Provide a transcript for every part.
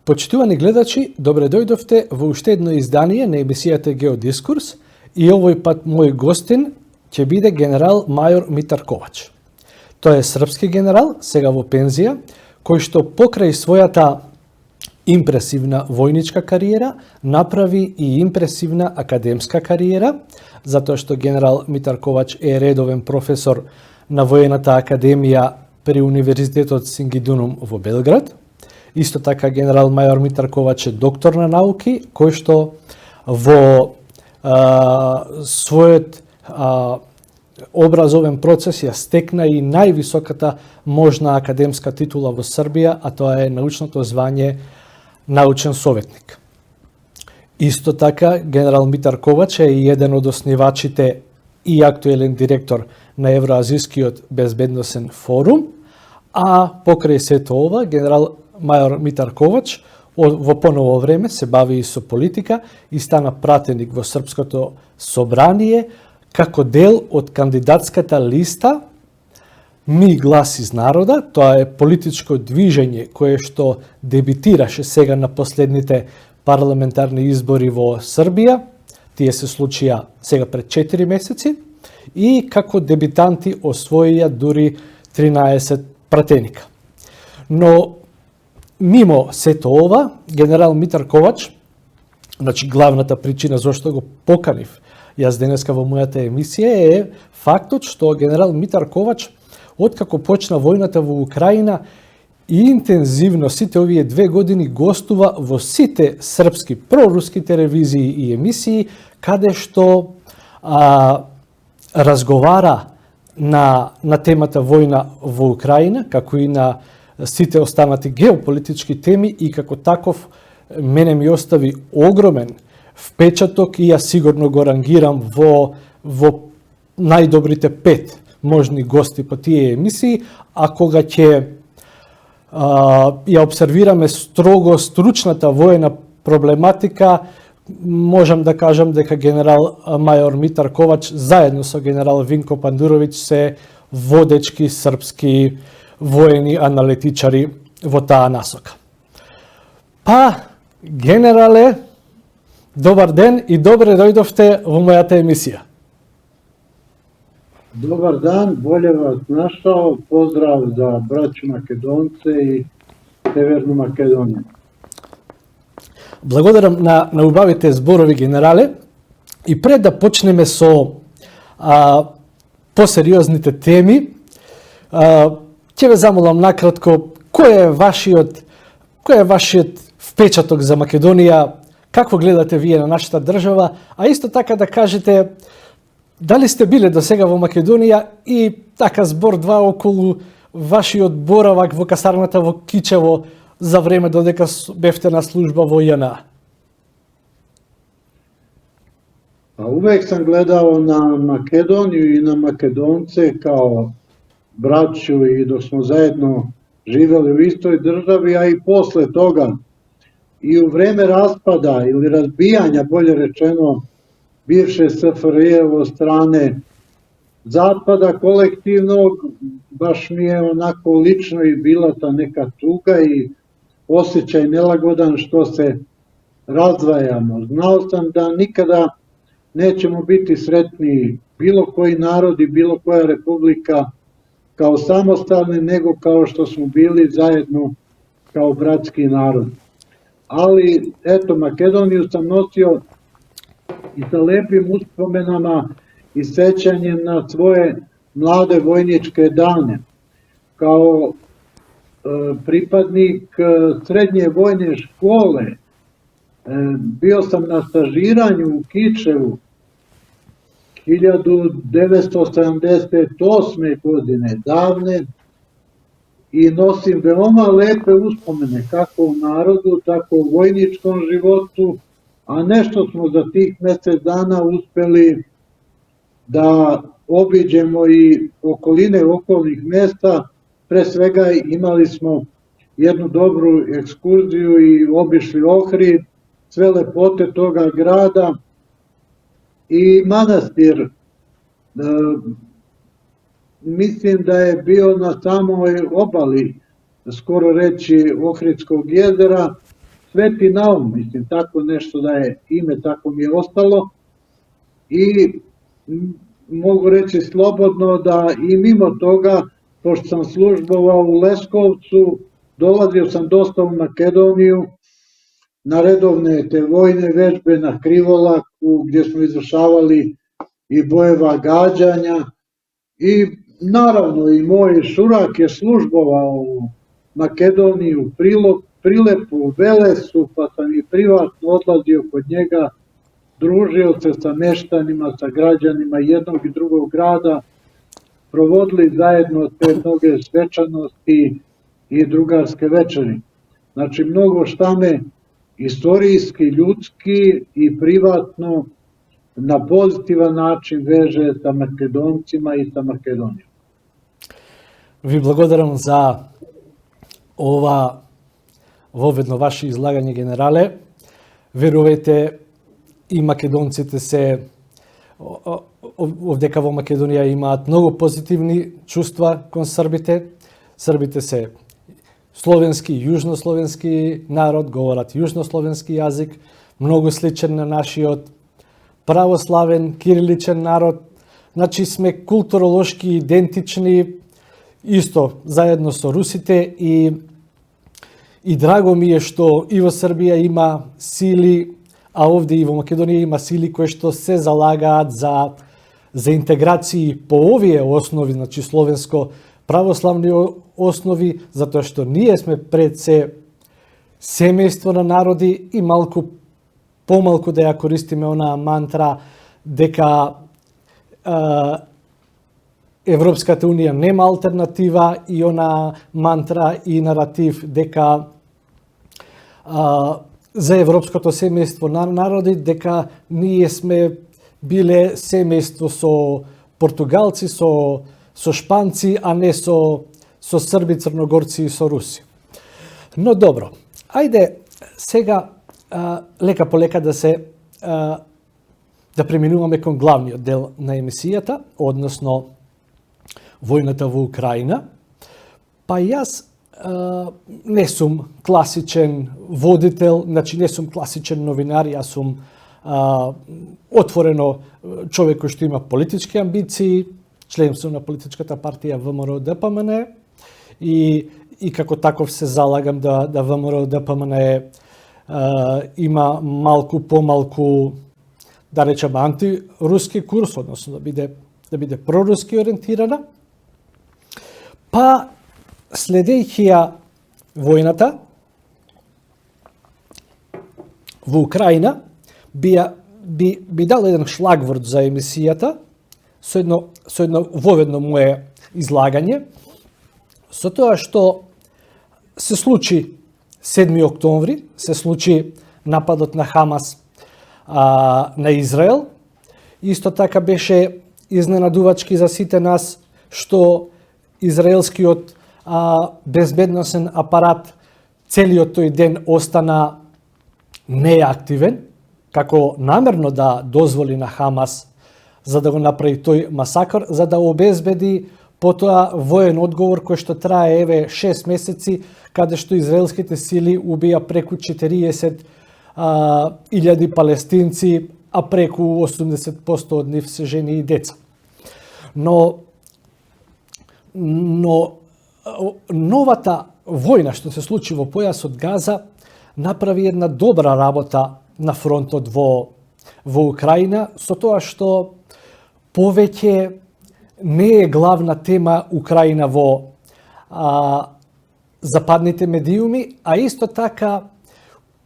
Почитувани гледачи, добре дојдовте во уште едно издание на емисијата Геодискурс и овој пат мој гостин ќе биде генерал мајор Митар Ковач. Тој е српски генерал, сега во пензија, кој што покрај својата импресивна војничка кариера направи и импресивна академска кариера, затоа што генерал Митар Ковач е редовен професор на воената академија при Универзитетот Сингидунум во Белград. Исто така генерал мајор Митар Ковач е доктор на науки, кој што во својот образовен процес ја стекна и највисоката можна академска титула во Србија, а тоа е научното звање научен советник. Исто така генерал Митар Ковач е и еден од основачите и актуелен директор на Евроазискиот безбедносен форум, а покрај сето ова генерал мајор Митар Ковач во поново време се бави и со политика и стана пратеник во Српското собрание како дел од кандидатската листа Ми глас из народа. Тоа е политичко движење кое што дебитираше сега на последните парламентарни избори во Србија. Тие се случија сега пред 4 месеци и како дебитанти освоија дури 13 пратеника. Но мимо сето ова, генерал Митар Ковач, значи главната причина зашто го поканив јас денеска во мојата емисија е фактот што генерал Митар Ковач, откако почна војната во Украина, и интензивно сите овие 2 години гостува во сите српски проруски телевизии и емисии, каде што разговара на темата војна во Украина, како и на сите останати геополитички теми, и како таков мене ми остави огромен впечаток и јас сигурно го рангирам во најдобрите 5 можни гости по тие емисии, а кога ќе ја обсервираме строго стручната воена проблематика, можам да кажам дека генерал мајор Митар Ковач заедно со генерал Винко Пандуровиќ се водечки српски воени аналитичари во таа насока. Па, генерале, добар ден и добре дојдовте во мојата емисија. Добар дан, боле вас нашao, поздрав за браќу Македонце и Северну Македонија. Благодарам на убавите зборови, генерале. И пред да почнеме со посериозните теми, ќе ве замолам накратко, кој е вашиот впечаток за Македонија, какво гледате вие на нашата држава, а исто така да кажете дали сте биле до сега во Македонија и така збор-два околу вашиот боравак во касарната во Кичево за време додека бевте на служба во JNA? Увек сам гледao на Македонiju и на Македонце као браќу и док смо заедно живели у истој држави, а и после тога и у време распада или разбијања, болje речено, бивше СФРJ во стране Запада колективnog, baš mi je onako lično i bila ta neka tuga i osjećaj nelagodan što se razdvajamo. Znao sam da nikada nećemo biti sretni bilo koji narod i bilo koja republika kao samostalni, nego kao što smo bili zajedno kao bratski narod. Ali, eto, Makedoniju sam nosio i sa lepim uspomenama i sećanjem na svoje mlade vojničke dane. Kao pripadnik srednje vojne škole bio sam na stažiranju u Kičevu 1978. godine davne i nosim veoma lepe uspomene kako u narodu, tako u vojničkom životu, a nešto smo za tih mesec dana uspeli da obiđemo i okoline okolnih mesta. Pre svega imali smo jednu dobru ekskurziju i obišli Ohrid, sve lepote toga grada i manastir. Mislim da je bio na samoj obali, skoro reći, Ohridskog jezera Sveti Naum, mislim, tako nešto da je ime, tako mi je ostalo. I mogu reći slobodno da i mimo toga, pošto sam službovao u Leskovcu, dolazio sam dosta u Makedoniju, na redovne te vojne vežbe na Krivolaku, gdje smo izvršavali i bojeva gađanja. I naravno i moj šurak je službovao u Makedoniji, u Prilepu, u Velesu, pa sam i privatno odlazio kod njega, družio se sa meštanima, sa građanima jednog i drugog grada, provodili zajedno te mnoge svečanosti i drugarske večeri. Znači, mnogo šta me istorijski, ljudski i privatno na pozitivan način veže sa Makedoncima i sa Makedonijom. Ви благодарам за ова воведно ваше излагање, генерале. Верувајте, и македонците се овдека во Македонија имаат многу позитивни чувства кон србите. Србите се словенски, јужнословенски народ, говорат јужнословенски јазик, многу сличен на нашиот, православен, кириличен народ. Значи сме културолошки идентични, исто заедно со русите и драго ми е што и во Србија има сили, а овде и во Македонија има сили кои што се залагаат за интеграции по овие основи, значи словенско православни основи, затоа што ние сме пред се семејство на народи и помалку да ја користиме онаа мантра дека Европската Унија нема алтернатива и она мантра и наратив дека за европското семејство на народи, дека ние сме биле семејство со португалци, со шпанци, а не со срби, црногорци и со руси. Но добро, ајде сега лека по лека да преминуваме кон главниот дел на емисијата, односно војната во Украина. Па јас не сум класичен водител, значи не сум класичен новинар, јас сум отворено човек кој што има политички амбиции, член сум на политичката партија ВМРО-ДПМН и како таков се залагам да ВМРО-ДПМН има малку помалку, да речеме, антируски курс, односно да биде проруски ориентирана. Па, следејќи ја војната во Украина, би дал еден шлагворд за емисијата со едно воведно мое излагање, со тоа што се случи 7 октомври, се случи нападот на Хамас на Израел. Исто така беше изненадувачки за сите нас што израелскиот безбедносен апарат целиот тој ден остана неактивен, како намерно да дозволи на Хамас за да го направи тој масакр, за да обезбеди потоа воен одговор кој што трае 6 месеци, каде што израелските сили убија преку 40.000 палестинци, а преку 80% од нив се жени и деца. Но новата војна што се случи во појасот Газа направи една добра работа на фронтот во Украина, со тоа што повеќе не е главна тема Украина во западните медиуми, а исто така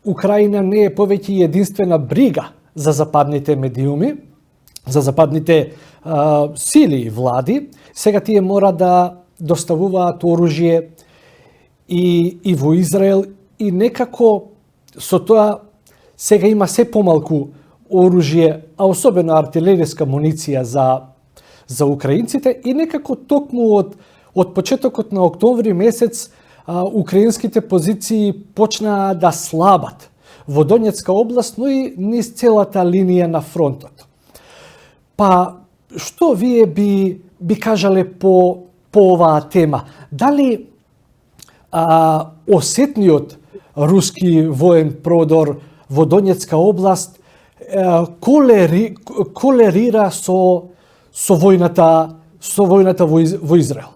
Украина не е повеќе единствена брига за западните медиуми, за западните сили и влади. Сега тие мора да доставуваат оружје и во Израел и некако со тоа сега има се помалку оружје, а особено артилериска муниција за украинците и некако токму од почетокот на октомври месец украинските позиции почнаа да слабат во Донецка област, но и низ целата линија на фронтот. Па, што вие би кажале по оваа тема? Дали осетниот ruski vojen prodor vo Donjecka oblast, kolerira so vojnata vo Izrael?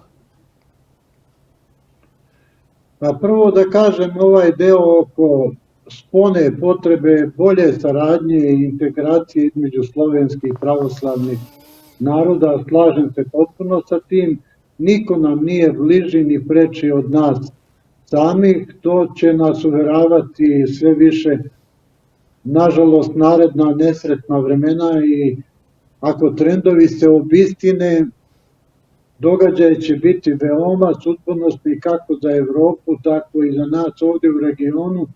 Pa prvo da kažem ovaj deo oko spone potrebe bolje saradnje i integracije između slovenskih pravoslavnih naroda, slažem se potpuno sa tim, niko nam nije bliži ni preči od nas samih, to će nas uveravati sve više, nažalost, naredna nesretna vremena i ako trendovi se obistine, događaj će biti veoma sudbonosni kako za Evropu, tako i za nas ovdje u regionu.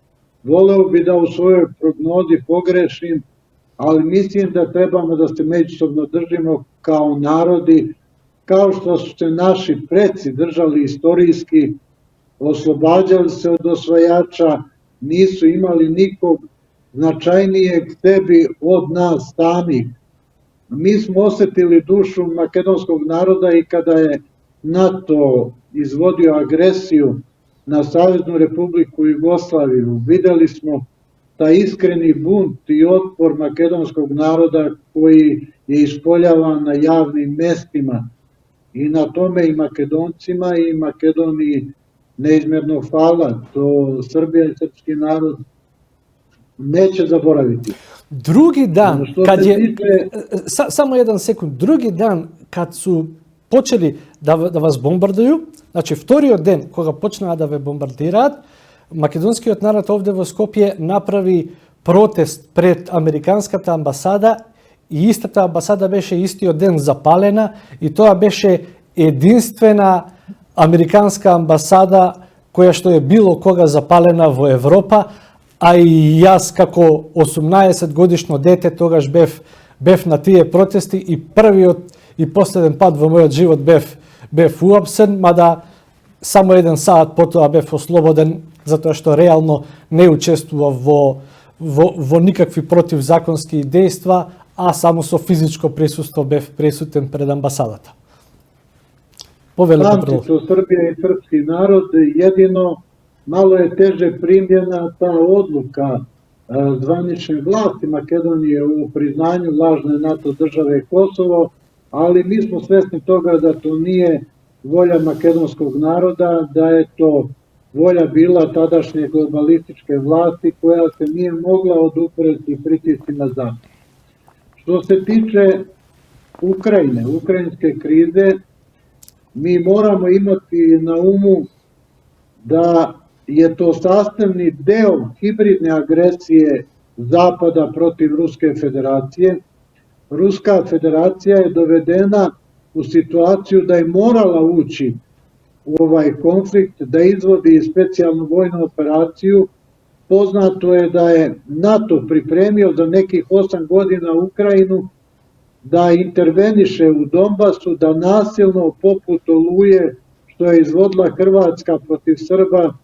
Voleo bi da u svojoj prognozi pogrešim, ali mislim da trebamo da se međusobno držimo kao narodi, kao što su se naši preci držali istorijski, oslobađali se od osvajača, nisu imali nikog značajnijeg sebi od nas samih. Mi smo osetili dušu makedonskog naroda i kada je NATO izvodio agresiju na Saveznu Republiku Jugoslaviju. Videli smo taj iskreni bunt i otpor makedonskog naroda koji je ispoljavan na javnim mestima i na tome i Makedoncima i Makedoniji neizmjerno hvala. To Srbija i srpski narod neće zaboraviti. Drugi dan, samo jedan sekund, drugi dan kad su počeli da vas bombarduju, znači vtorio den koga počna da ve bombardiraат, македонскиот народ овде во Скопје направи протест пред Американската амбасада и истата амбасада беше истиот ден запалена и тоа беше единствена Американска амбасада која што е било кога запалена во Европа, а и јас како 18 годишно дете тогаш бев на тие протести и првиот и последен пат во мојот живот бев уапсен, мада само 1 саат потоа бев ослободен затоа што реално не учествував во никакви противзаконски дејства, а само со физичко присуство бев присутен пред амбасадата. Памти со Србија и српски народ, едино malo je teže primljena ta odluka zvanične vlasti Makedonije u priznanju lažne NATO države Kosovo, ali mi smo svesni toga da to nije volja makedonskog naroda, da je to volja bila tadašnje globalističke vlasti koja se nije mogla odupreti pritiscima zapad. Što se tiče Ukrajine, ukrajinske krize, mi moramo imati na umu da je to sastavni deo hibridne agresije Zapada protiv Ruske federacije. Ruska federacija je dovedena u situaciju da je morala ući u ovaj konflikt, da izvodi specijalnu vojnu operaciju. Poznato je da je NATO pripremio za nekih 8 godina Ukrajinu da interveniše u Donbasu, da nasilno poput Oluje, što je izvodila Hrvatska protiv Srba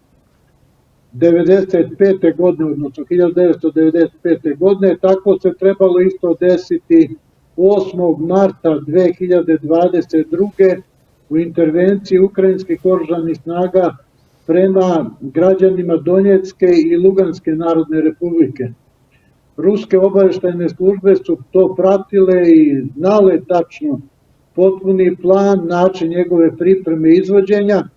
1995. godine, odnosno 1995. godine, tako se trebalo isto desiti 8. marta 2022. u intervenciji ukrajinskih oružanih snaga prema građanima Donjecke i Luganske narodne republike. Ruske obaveštajne službe su to pratile i znale tačno potpuni plan, način njegove pripreme i izvođenja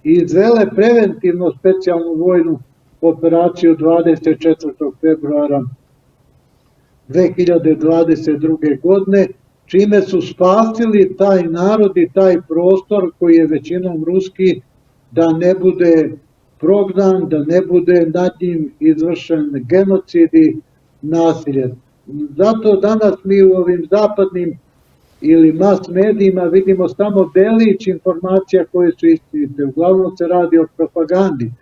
i izvele preventivno specijalnu vojnu operaciju 24. februara 2022. godine, čime su spasili taj narod i taj prostor koji je većinom ruski, da ne bude prognan, da ne bude nad njim izvršen genocid i nasilje. Zato danas mi u ovim zapadnim ili mas medijima vidimo samo delić informacija koje su istinite. Uglavnom se radi o propagandi.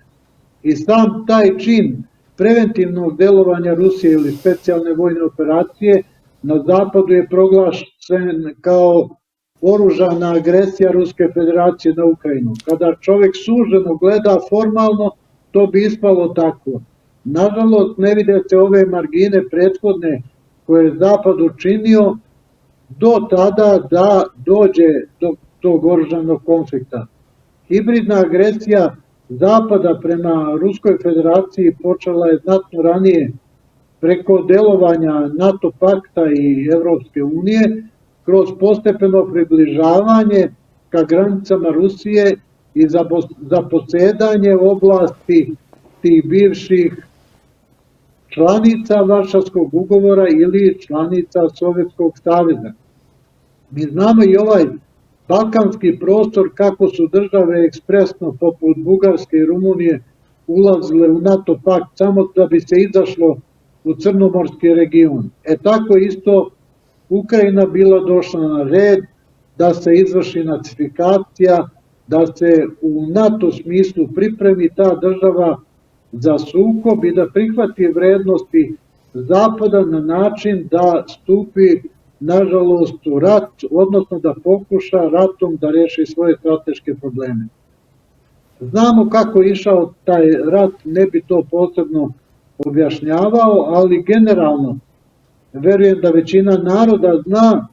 I sam taj čin preventivnog delovanja Rusije ili specijalne vojne operacije na zapadu je proglašen kao oružana agresija Ruske federacije na Ukrajinu. Kada čovjek suženo gleda formalno, to bi ispalo tako. Nažalost, ne vide se ove margine prethodne koje je Zapad učinio do tada da dođe do tog oružanog konflikta. Hibridna agresija Zapada prema Ruskoj federaciji počela je znatno ranije preko delovanja NATO pakta i Evropske unije kroz postepeno približavanje ka granicama Rusije i zaposedanje oblasti tih bivših članica Varšavskog ugovora ili članica Sovjetskog saveza. Mi znamo i ovaj balkanski prostor kako su države ekspresno poput Bugarske i Rumunije ulazile u NATO pakt samo da bi se izašlo u Crnomorski region. Tako isto Ukrajina bila došla na red da se izvrši nacifikacija, da se u NATO smislu pripremi ta država za sukob i da prihvati vrednosti Zapada na način da stupi, nažalost, u rat, odnosno da pokuša ratom da reši svoje strateške probleme. Znamo kako je išao taj rat, ne bi to posebno objašnjavao, ali generalno verujem da većina naroda zna,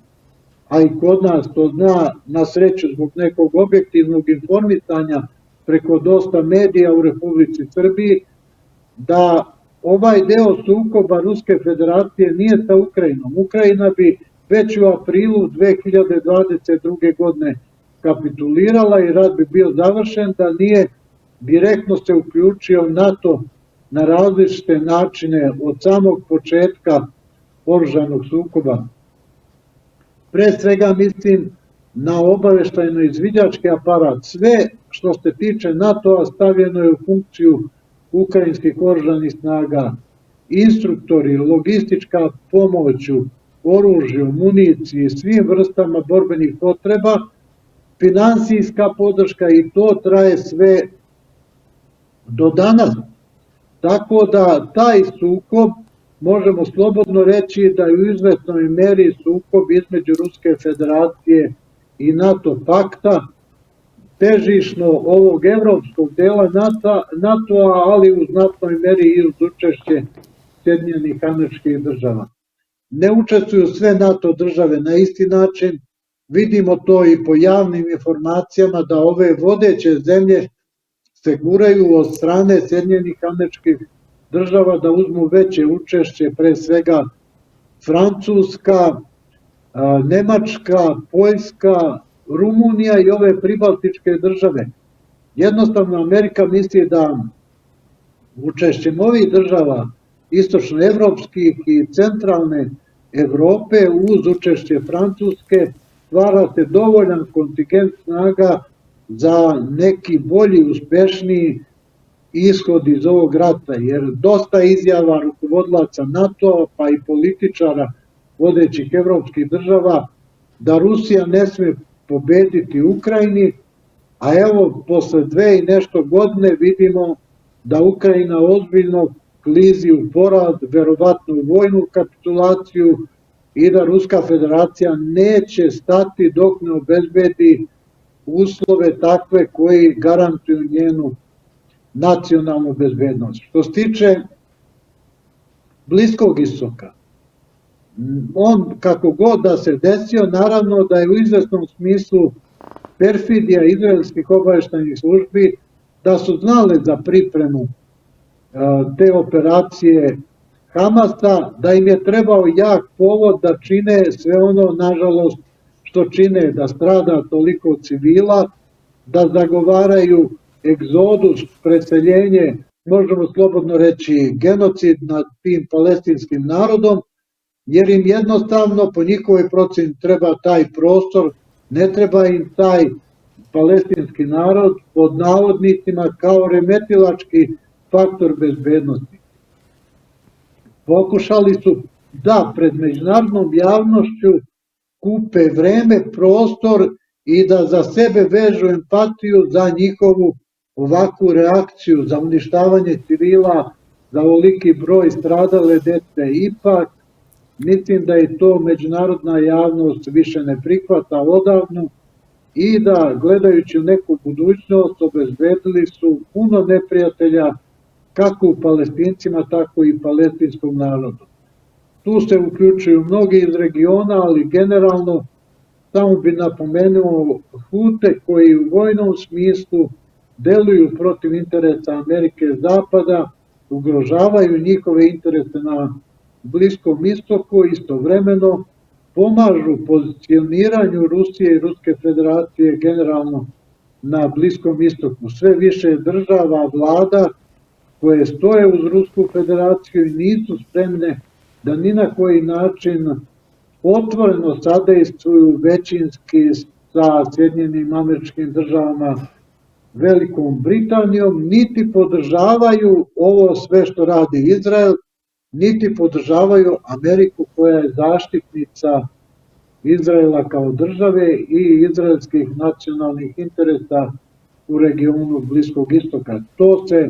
a i kod nas to zna, na sreću zbog nekog objektivnog informisanja preko dosta medija u Republici Srbiji, da ovaj deo sukoba Ruske federacije nije sa Ukrajinom. Ukrajina bi već u aprilu 2022. godine kapitulirala i rat bi bio završen da nije direktno se uključio NATO na različite načine od samog početka oružanog sukoba. Pre svega mislim na obaveštajno-izviđački aparat. Sve što se tiče NATO-a stavljeno je u funkciju ukrajinskih oružanih snaga. Instruktori, logistička pomoć, oružju, municiji, svim vrstama borbenih potreba, finansijska podrška i to traje sve do danas. Tako da taj sukob možemo slobodno reći da je u izvesnoj meri sukob između Ruske federacije i NATO pakta, težišno ovog evropskog dela NATO-a, ali u znatnoj meri i uz učešće Sjedinjenih Američkih Država. Ne učestvuju sve NATO države na isti način, vidimo to i po javnim informacijama da ove vodeće zemlje se guraju od strane Sjedinjenih Američkih Država da uzmu veće učešće, pre svega Francuska, Nemačka, Poljska, Rumunija i ove pribaltičke države. Jednostavno Amerika misli da učešćem ovih država istočnoevropskih i centralne Evrope uz učešće Francuske stvara se dovoljan kontingent snaga za neki bolji, uspešniji ishod iz ovog rata, jer dosta izjava rukovodilaca NATO-a pa i političara vodećih evropskih država da Rusija ne sme pobediti Ukrajini, a evo posle 2 i nešto godine vidimo da Ukrajina ozbiljno klizi u poraz, verovatno u vojnu kapitulaciju i da Ruska federacija neće stati dok ne obezbedi uslove takve koji garantuju njenu nacionalnu bezbednost. Što se tiče Bliskog istoka, on kako god da se desio, naravno da je u izvesnom smislu perfidija izraelskih obaveštajnih službi da su znale za pripremu te operacije Hamasa, da im je trebao jak povod da čine sve ono, nažalost, što čine, da strada toliko civila, da zagovaraju egzodus, preseljenje, možemo slobodno reći genocid nad tim palestinskim narodom, jer im jednostavno po njihovoj proceni treba taj prostor, ne treba im taj palestinski narod pod navodnicima kao remetilački faktor bezbednosti. Pokušali su da pred međunarodnom javnošću kupe vreme, prostor i da za sebe vežu empatiju za njihovu ovakvu reakciju, za uništavanje civila, za ovoliki broj stradale dece. Ipak, mislim da je to međunarodna javnost više ne prihvata odavno i da, gledajući u neku budućnost, obezbedili su puno neprijatelja kako u Palestincima, tako i palestinskom narodu. Tu se uključuju mnogi iz regiona, ali generalno samo bi napomenuo Hute koji u vojnom smislu deluju protiv interesa Amerike Zapada, ugrožavaju njihove interese na Bliskom istoku, istovremeno pomažu pozicioniranju Rusije i Ruske federacije generalno na Bliskom istoku. Sve više država, vlada koje stoje uz Rusku federaciju i nisu spremne da ni na koji način otvoreno sadejstvuju većinski sa Sjedinjenim Američkim Državama, Velikom Britanijom, niti podržavaju ovo sve što radi Izrael, niti podržavaju Ameriku koja je zaštitnica Izraela kao države i izraelskih nacionalnih interesa u regionu Bliskog istoka. To se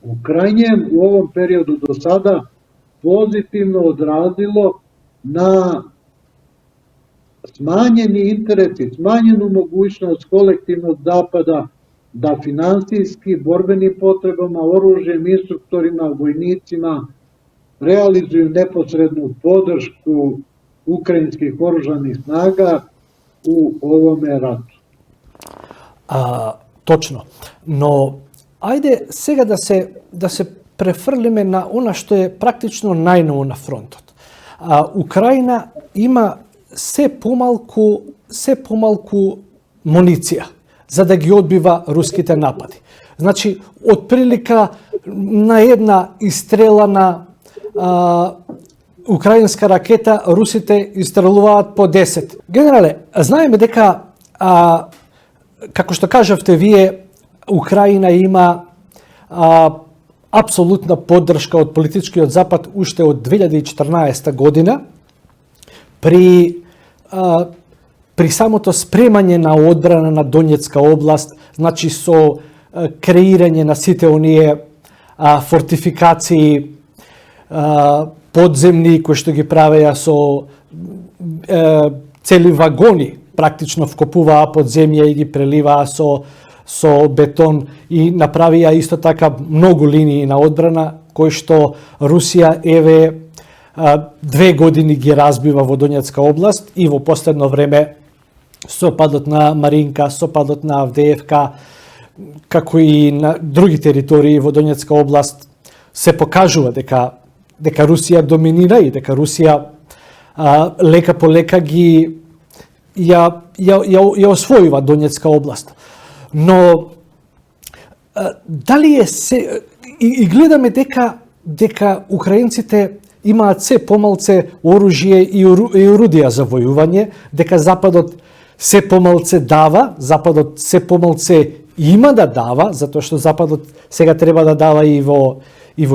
u krajnjem u ovom periodu do sada pozitivno odrazilo na smanjeni interes i smanjenu mogućnost kolektivnog Zapada da finansijski, borbenim potrebama, oružjem, instruktorima, vojnicima realizuju neposrednu podršku ukrajinskih oružanih snaga u ovome ratu. Točno. No, ajde сега да се префрлиме на она што е практично најново на фронтот. Украина има се помалку муниција за да ги одбива руските напади. Значи, отприлика на една истрелана украинска ракета русите истрелуваат по 10. Генерале, знаеме дека како што кажавте вие, Украина има апсолутна поддршка од политичкиот запад уште од 2014 година при самото спремање на одбрана на Донецка област, значи со креирање на сите оние фортификации подземни кои што ги правеа со цели вагони, практично вкопуваа под земја и ги преливаа со бетон и направија исто така многу линии на одбрана кои што Русија 2 години ги разбива во Донецка област и во последно време со падот на Маринка, со падот на Авдеевка, како и на други територии во Донецка област се покажува дека Русија доминира и дека Русија лека по лека ги ја освојува Донецка област. Но дали е се и гледаме дека украинците имаат се помалце оружје и орудија за војување, дека Западот се помалце дава, Западот се помалце има да дава, затоа што Западот сега треба да дава и во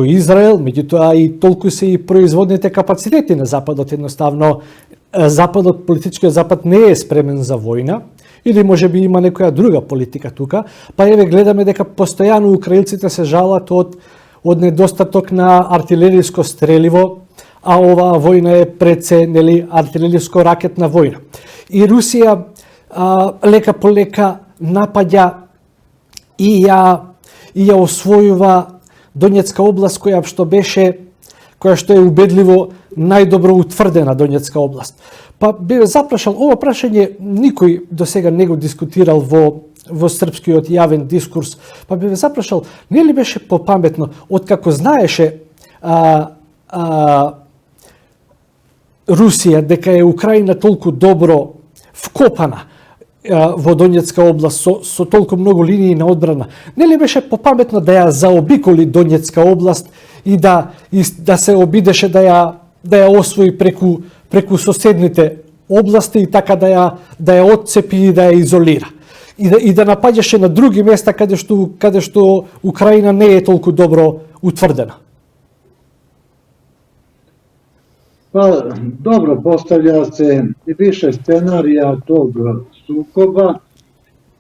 Израел, меѓутоа и толку се и производните капацитети на Западот, едноставно Западот, политичкиот Запад не е спремен за војна, или може би има некоја друга политика тука, па еве гледаме дека постојано украинците се жалат од недостаток на артилериско стреливо, а оваа војна е пред се артилериско ракетна војна. И Русија лека по лека напаѓа и ја освојува Донецка област која што е убедливо најдобро утврдена Донецка област. Па бе запрашал, ова прашање никој до сега не го дискутирал во српскиот јавен дискурс, па бе запрашал, не ли беше попаметно, откако знаеше Русија дека е Украина толку добро вкопана во Донецка област со толку многу линии на одбрана, не ли беше попаметно да ја заобиколи Донецка област и да се обидеше да ја освои преку соседните области и така да ја отцепи и да ја изолира. И да напаѓаше на други места каде што Украина не е толку добро утврдена. Pa, dobro, postavlja se više scenarija tog sukoba.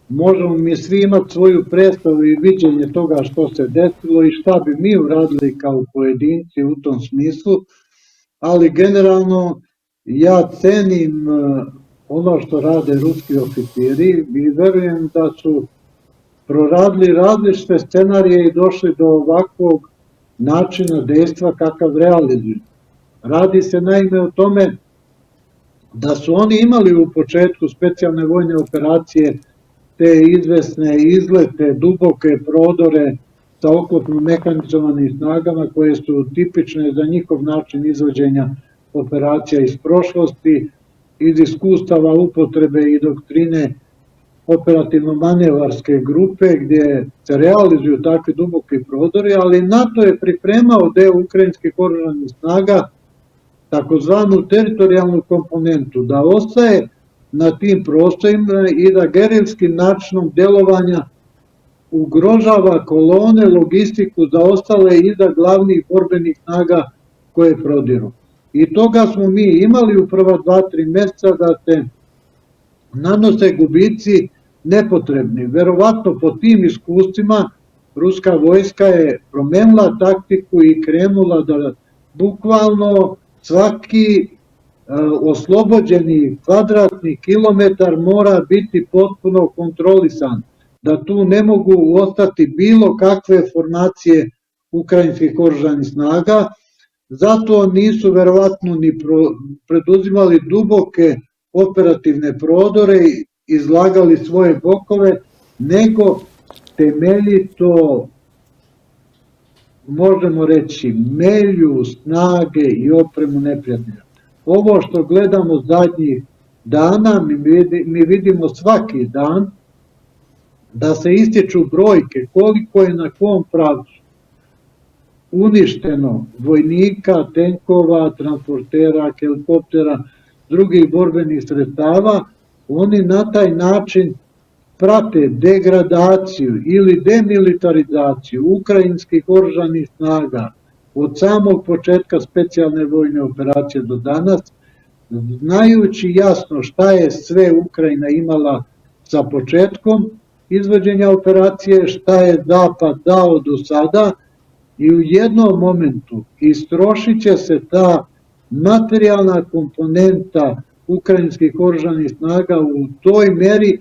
Možemo mi svi imati svoju predstavu i viđenje toga što se desilo i šta bi mi uradili kao pojedinci u tom smislu, ali generalno ja cenim ono što rade ruski oficiri i verujem da su proradili različite scenarije i došli do ovakvog načina dejstva kakav realizuju. Radi se naime o tome da su oni imali u početku specijalne vojne operacije te izvesne izlete, duboke prodore sa oklopno mehanizovanim snagama koje su tipične za njihov način izvođenja operacija iz prošlosti, iz iskustava upotrebe i doktrine operativno-manevarske grupe gdje se realizuju takvi duboki prodori, ali NATO je pripremao deo ukrajinskih oružanih snaga takozvanu teritorijalnu komponentu, da ostaje na tim prostorima i da gerilskim načinom djelovanja ugrožava kolone, logistiku za ostale iza glavnih borbenih snaga koje prodiru. I toga smo mi imali u prva 2-3 mjeseca da se nanose gubici nepotrebni. Verovatno po tim iskustvima ruska vojska je promenila taktiku i krenula da bukvalno svaki oslobođeni kvadratni kilometar mora biti potpuno kontrolisan, da tu ne mogu ostati bilo kakve formacije ukrajinskih oružanih snaga, zato nisu verovatno ni preduzimali duboke operativne prodore, izlagali svoje bokove, nego temeljito, možemo reći, melju snage i opremu neprijatelja. Ovo što gledamo zadnjih dana, mi vidimo svaki dan da se ističu brojke koliko je na kom pravcu uništeno vojnika, tenkova, transportera, helikoptera, drugih borbenih sredstava. Oni na taj način prate degradaciju ili demilitarizaciju ukrajinskih oružanih snaga od samog početka specijalne vojne operacije do danas, znajući jasno šta je sve Ukrajina imala sa početkom izvođenja operacije, šta je Zapad dao do sada, i u jednom momentu istrošit će se ta materijalna komponenta ukrajinskih oružanih snaga u toj meri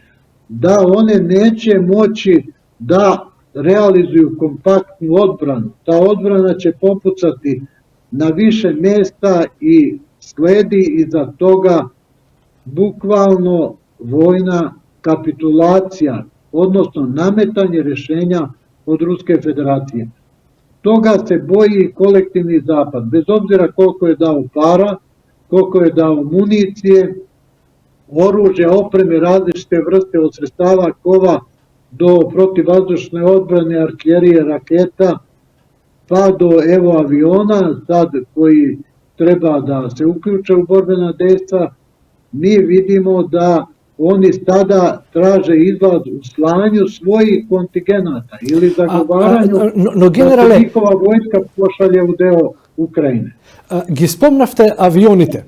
da one neće moći da realizuju kompaktnu odbranu. Ta odbrana će popucati na više mjesta i sledi iza toga bukvalno vojna kapitulacija, odnosno nametanje rješenja od Ruske federacije. Toga se boji kolektivni Zapad, bez obzira koliko je dao para, koliko je dao municije, oružja, opreme, različite vrste od sredstava kova do protivvazdušne odbrane, artiljerije, raketa, pa do evo aviona, sad koji treba da se uključe u borbena dejstva. Mi vidimo da oni sada traže izlaz u slanju svojih kontingenata ili zagovaranju da se njihova vojska pošalje u deo Ukrajine. Ги спомнавте авионите.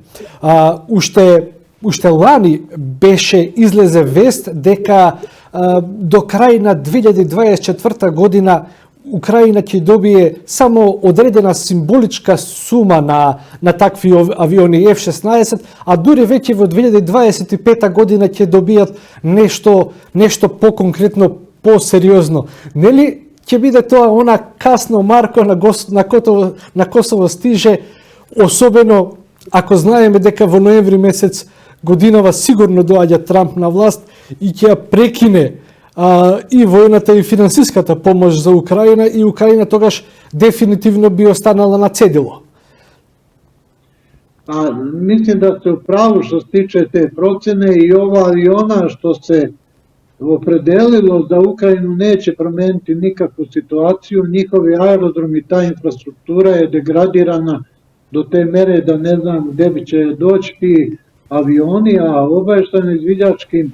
Уште лани беше излезе вест дека до крај на 2024 година Украина ќе добие само одредена символичка сума на такви авиони F-16, а дури веќе во 2025 година ќе добијат нешто по-конкретно, по-сериозно. Нели ќе биде тоа она касно марко на Косово стиже, особено ако знаеме дека во ноември месец годинава сигурно доаѓа Трамп на власт и ќе прекине и војната и финансиската помош за Украина, и Украина тогаш дефинитивно би останала на цедило. Mislim da ste u pravu što se tiče te procene i ova aviona što se opredelilo da Ukrajinu neće promeniti nikakvu situaciju, njihovi aerodromi, ta infrastruktura je degradirana do te mere da ne znam gde bi će doći ti avioni, a obavještajno izviđačkim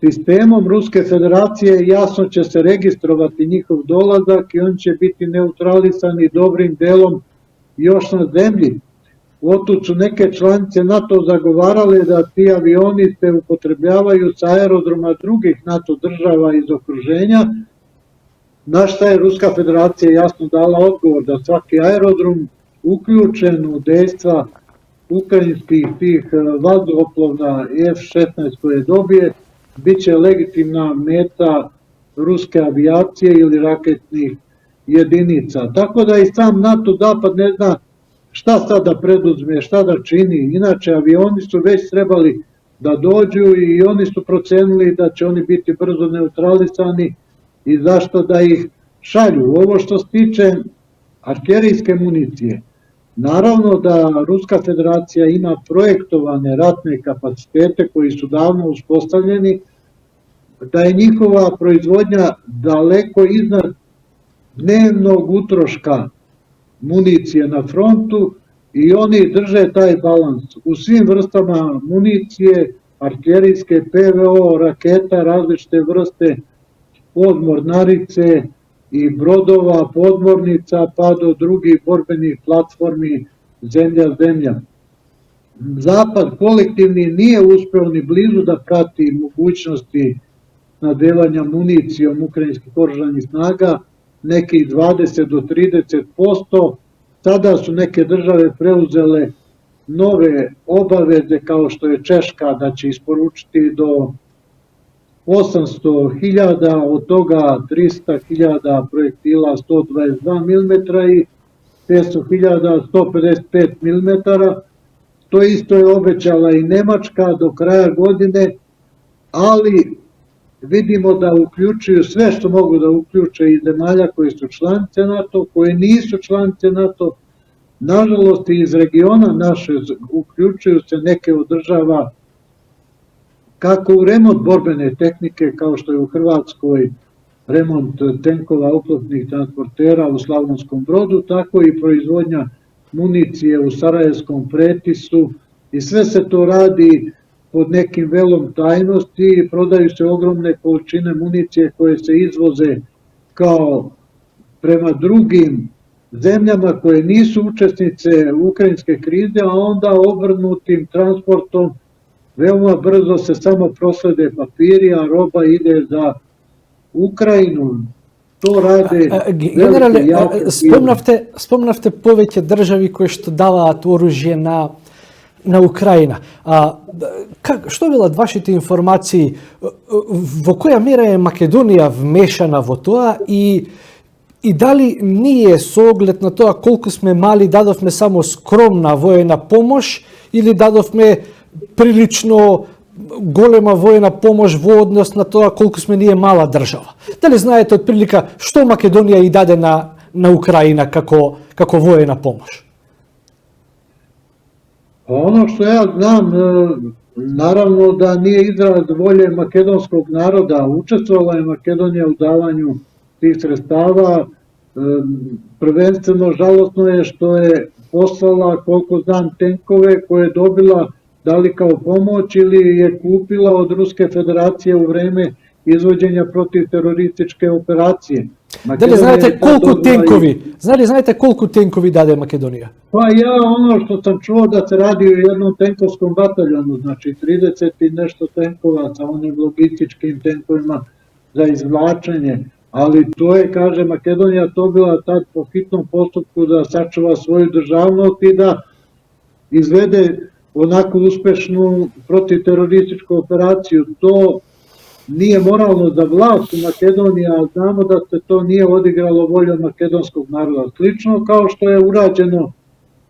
sistemom Ruske federacije jasno će se registrovati njihov dolazak i on će biti neutralisani dobrim delom još na zemlji. Otud su neke članice NATO zagovarale da ti avioni se upotrebljavaju sa aerodroma drugih NATO država iz okruženja, na šta je Ruska federacija jasno dala odgovor da svaki aerodrom uključen u dejstva ukrajinskih tih vazduhoplovna F-16 koje dobije, bit će legitimna meta ruske avijacije ili raketnih jedinica. Tako da i sam NATO Zapad ne zna šta sad da preduzme, šta da čini. Inače, avioni su već trebali da dođu i oni su procenili da će oni biti brzo neutralisani i zašto da ih šalju. Ovo što se tiče artiljerijske municije, naravno da Ruska federacija ima projektovane ratne kapacitete koji su davno uspostavljeni, da je njihova proizvodnja daleko iznad dnevnog utroška municije na frontu i oni drže taj balans u svim vrstama municije, artiljerijske, PVO, raketa, različite vrste, od mornarice i brodova, podmornica, pa do drugih borbenih platformi zemlja. Zapad kolektivni nije uspeo ni blizu da prati mogućnosti snabdevanja municijom ukrajinskih oružanih snaga, nekih 20 do 30%. Sada su neke države preuzele nove obaveze, kao što je Češka, da će isporučiti do 800.000, od toga 300.000 projektila 122 mm i 500.000 155 mm. To isto je obećala i Nemačka do kraja godine, ali vidimo da uključuju sve što mogu da uključe i zemalja koje su članice NATO, koje nisu članice NATO. Nažalost, iz regiona naše uključuju se neke od država kako u remont borbene tehnike, kao što je u Hrvatskoj remont tenkova, oklopnih transportera u Slavonskom Brodu, tako i proizvodnja municije u Sarajevskom Pretisu i sve se to radi pod nekim velom tajnosti i prodaju se ogromne količine municije koje se izvoze kao prema drugim zemljama koje nisu učesnice ukrajinske krize, a onda obrnutim transportom veoma brzo se samo proslede papiri, a roba ide za Ukrajinu. To rade Generale, spomnavte повеќе држави кои што даваат оружје на Украина. Што велат вашите информации? Во која мера е Македонија вмешана во тоа и дали ние со оглед на тоа колку сме мали дадовме само скромна воена помош или дадовме прилично голема воена помош во однос на тоа колку сме ние мала држава? Дали знаете од прилика што Македонија и даде на Украина како воена помош? Ono što ja znam, naravno da nije izraz volje makedonskog naroda, učestvovala je Makedonija u davanju tih sredstava, prvenstveno žalostno je što je poslala, koliko znam, tenkove koje je dobila da li kao pomoć ili je kupila od Ruske federacije u vreme izvođenja protivterorističke operacije. Дали знаете колку тенкови даде Македонија? Pa ja ono što sam čuo da se radi o jednom tenkovskom bataljonu, znači 30 i nešto tenkova sa onim logističkim tenkovima za izvlačenje, ali to je, kaže, Makedonija to bila tad po hitnom postupku da sačuva svoju državnost i da izvede onako uspešnu protivterorističku operaciju. To nije moralno za vlast u Makedoniji, a znamo da se to nije odigralo voljom makedonskog naroda. Slično kao što je urađeno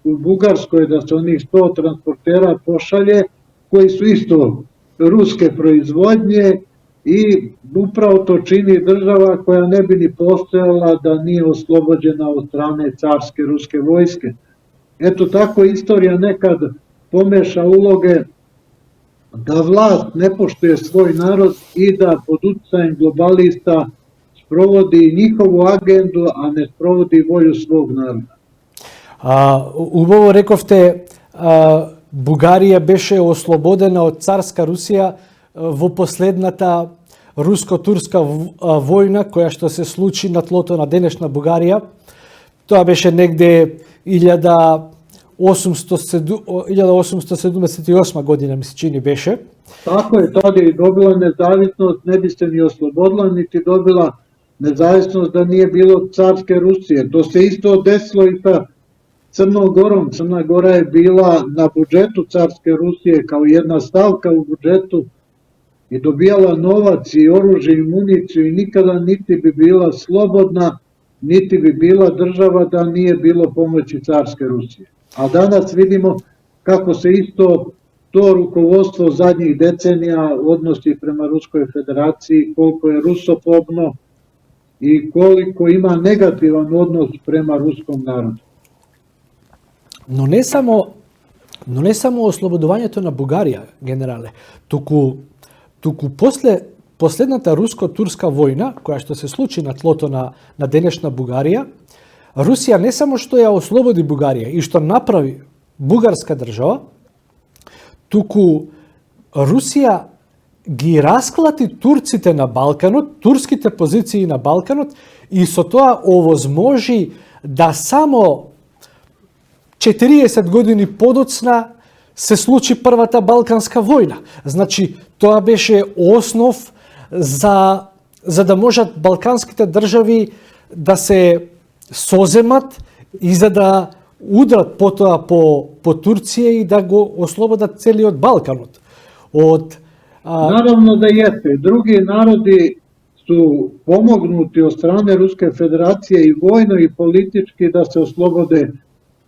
u Bugarskoj, da se onih 100 transportera pošalje, koji su isto ruske proizvodnje i upravo to čini država koja ne bi ni postojala da nije oslobođena od strane carske ruske vojske. Eto tako istorija nekad pomeša uloge da vlast ne poštuje svoj narod i da pod uticajem globalista sprovodi njihovu agendu, a ne sprovodi volju svog naroda. Убаво рековте, Бугарија беше ослободена од царска Русија во последната руско-турска војна која што се случи на тлото на денешна Бугарија. Тоа беше негде 1878 година, ми се чини беше. Tako je, tada je dobila nezavisnost, ne bi se ni oslobodila, niti dobila nezavisnost da nije bilo carske Rusije. To se isto desilo i sa Crnom Gorom. Crna Gora je bila na budžetu carske Rusije kao jedna stavka u budžetu i dobijala novac i oružje i municiju i nikada niti bi bila slobodna, niti bi bila država da nije bilo pomoći carske Rusije. A danas vidimo kako se isto to rukovodstvo zadnjih decenija odnosi prema Ruskoj federaciji, koliko je rusofobno i koliko ima negativan odnos prema ruskom narodu. Но не само ослободувањето на Бугарија, генерале, туку после последната руско-турска војна, која што се случи на тлото на денешна Бугарија, Русија не само што ја ослободи Бугарија и што направи бугарска држава, туку Русија ги расклати турците на Балканот, турските позиции на Балканот и со тоа овозможи да само 40 години подоцна се случи првата Балканска војна. Значи, тоа беше основ за да можат балканските држави да се соземат и за да удрат потоа по Турција и да го ослободат целиот Балканот. Наравно да јесте. Други народи су помогнути од стране Руска федерација и војно и политички да се ослободе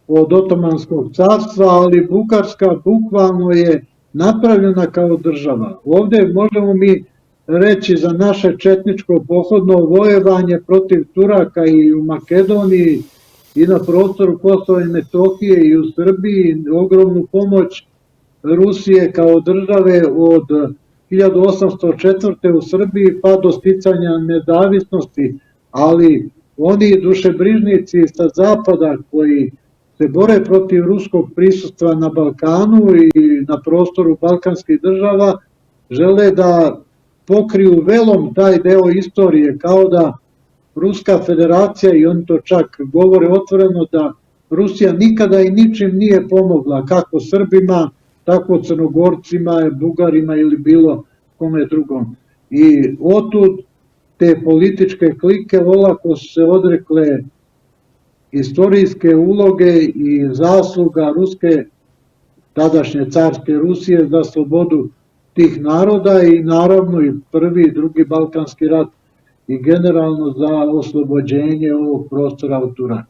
од Отоманскog царства, али Бугарска буквално е направljena као држава. Овде можемо ми reći za naše četničko pohodno vojevanje protiv Turaka i u Makedoniji i na prostoru Kosova i Metohije i u Srbiji, ogromnu pomoć Rusije kao države od 1804. u Srbiji pa do sticanja nezavisnosti, ali oni dušebrižnici sa zapada koji se bore protiv ruskog prisustva na Balkanu i na prostoru balkanskih država žele da pokriju velom taj deo istorije, kao da Ruska federacija, i oni to čak govore otvoreno, da Rusija nikada i ničim nije pomogla, kako Srbima, tako Crnogorcima, Bugarima ili bilo kome drugom. I otud te političke klike olako su se odrekle istorijske uloge i zasluga Ruske, tadašnje carske Rusije, za slobodu tih naroda i naravno i prvi i drugi Balkanski rat i generalno za oslobođenje ovog prostora od Turaka.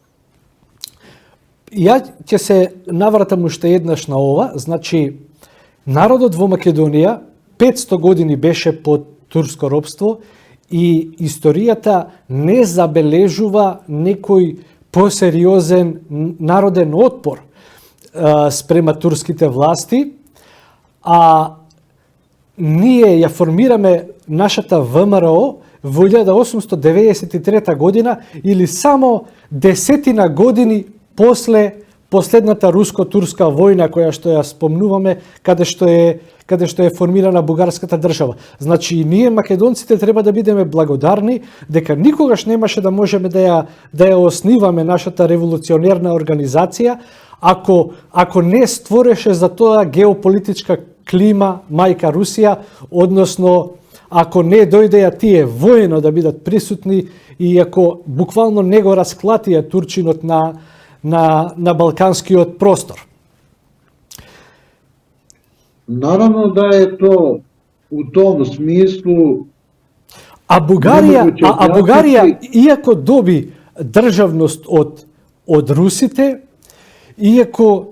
Ја ќе се навратам уште еднаш на ова. Значи, народот во Македонија 500 години беше под турско робство и историјата не забележува некој посериозен народен отпор спрема турските власти, а ние ја формираме нашата ВМРО во 1893 година или само 10 години после последната руско-турска војна која што ја спомнуваме, каде што е формирана бугарската држава. Значи и ние македонците треба да бидеме благодарни дека никогаш немаше да можеме да ја осниваме нашата револуционерна организација ако не створеше за тоа геополитичка клима мајка Русија, односно ако не дојдеја тие воено да бидат присутни и ако буквално не го расклатија турчинот на балканскиот простор. Наравно да е то у том смислу. А Бугарија иако доби државност од русите, иако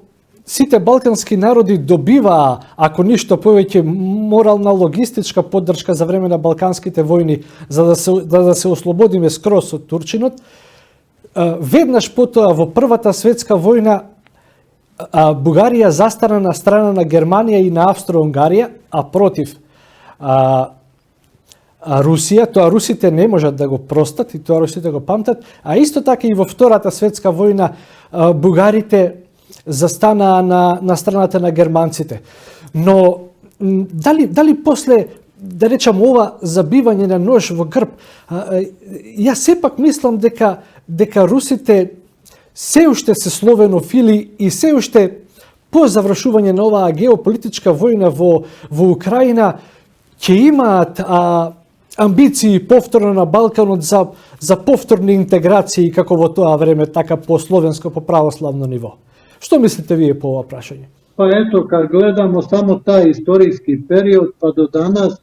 сите балкански народи добиваа, ако ништо повеќе, морална логистичка поддршка за време на балканските војни, за да се ослободиме скроз од турчинот, веднаш потоа во Првата светска војна Бугарија застана на страна на Германија и на Австро-Унгарија, а против Русија. Тоа русите не можат да го простат и тоа русите го памтат, а исто така и во Втората светска војна бугарите застанаа на страната на германците. Но дали после, да речам, ова забивање на нож во грб, ја сепак мислам дека русите се уште се словенофили и се уште по завршување на оваа геополитичка војна во Украина ќе имаат амбиции повторно на Балканот за повторни интеграции како во тоа време, така по словенско, по православно ниво. Што мислите вие по ова прашање? Па ето, kad gledamo samo taj istorijski period pa do danas,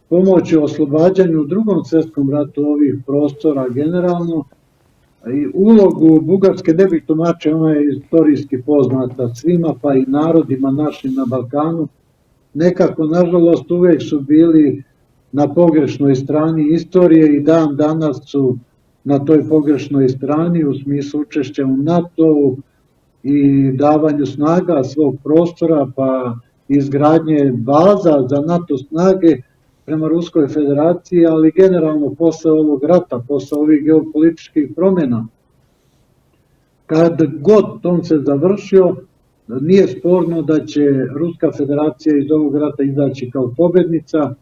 pomoći u oslobađanju u Drugom svjetskom ratu ovih prostora generalno, I ulogu Bugarske ne bih tumačio, ona je istorijski poznata svima, pa i narodima našim na Balkanu. Nekako, nažalost, uvek su bili na pogrešnoj strani istorije i dan danas su na toj pogrešnoj strani u smislu učešća u NATO i davanju snaga svog prostora, pa izgradnje baza za NATO snage prema Ruskoj federaciji, ali generalno posle ovog rata, posle ovih geopolitičkih promjena, kad god on se završio, nije sporno da će Ruska federacija iz ovog rata izaći kao pobednica,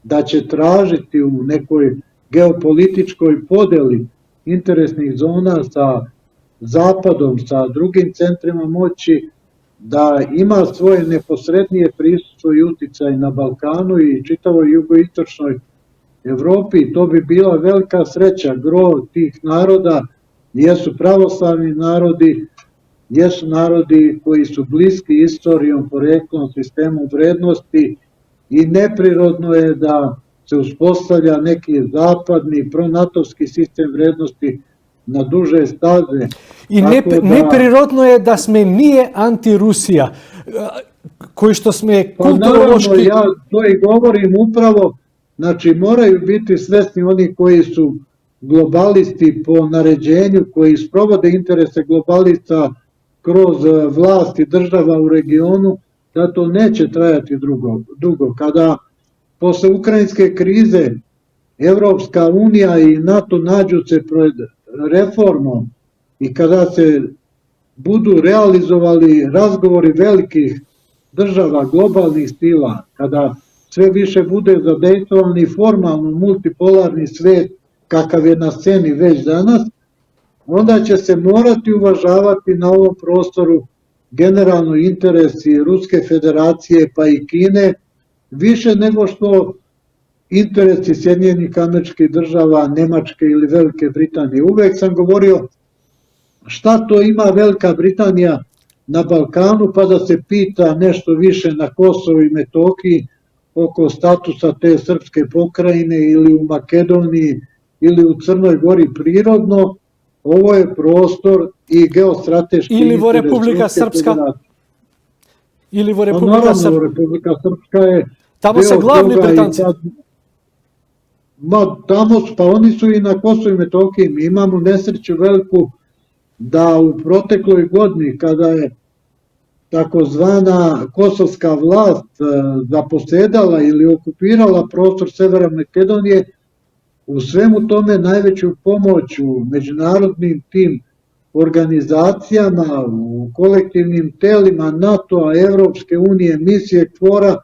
da će tražiti u nekoj geopolitičkoj podeli interesnih zona sa Zapadom, sa drugim centrima moći, da ima svoje neposrednije prisustvo i uticaj na Balkanu i čitavoj jugoistočnoj Evropi. To bi bila velika sreća. Gro tih naroda jesu pravoslavni narodi, jesu narodi koji su bliski istorijom, poreklom, sistemom vrednosti i neprirodno je da se uspostavlja neki zapadni pronatovski sistem vrednosti na duže staze. I neprirodno je da sme nije anti-Rusija, koji što sme kulturološki... Pa naravno, ja to i govorim upravo, znači moraju biti svesni oni koji su globalisti po naređenju, koji sprovode interese globalista kroz vlasti država u regionu, da to neće trajati dugo. Kada posle ukrajinske krize Evropska unija i NATO nađu se pred reformom i kada se budu realizovali razgovori velikih država, globalnih stila, kada sve više bude zadejstvovan i formalno multipolarni svet kakav je na sceni već danas, onda će se morati uvažavati na ovom prostoru generalno interesi Ruske federacije pa i Kine, više nego što interesi Sjedinjenih Američkih Država, Nemačke ili Velike Britanije. Uvek sam govorio šta to ima Velika Britanija na Balkanu, pa da se pita nešto više na Kosovu i Metohiji oko statusa te srpske pokrajine ili u Makedoniji ili u Crnoj Gori prirodno. Ovo je prostor i geostrateški ili vo Republika Srpska. Ili vo Republika Srpska. Republika Srpska je tamo se glavni Britanci. Pa oni su i na Kosovu i Metohiji. Mi imamo nesreću veliku da u protekloj godini, kada je takozvana kosovska vlast zaposedala ili okupirala prostor Severa Makedonije, u svemu tome najveću pomoć u međunarodnim tim organizacijama, u kolektivnim telima NATO-a, Evropske unije, misije KFOR-a,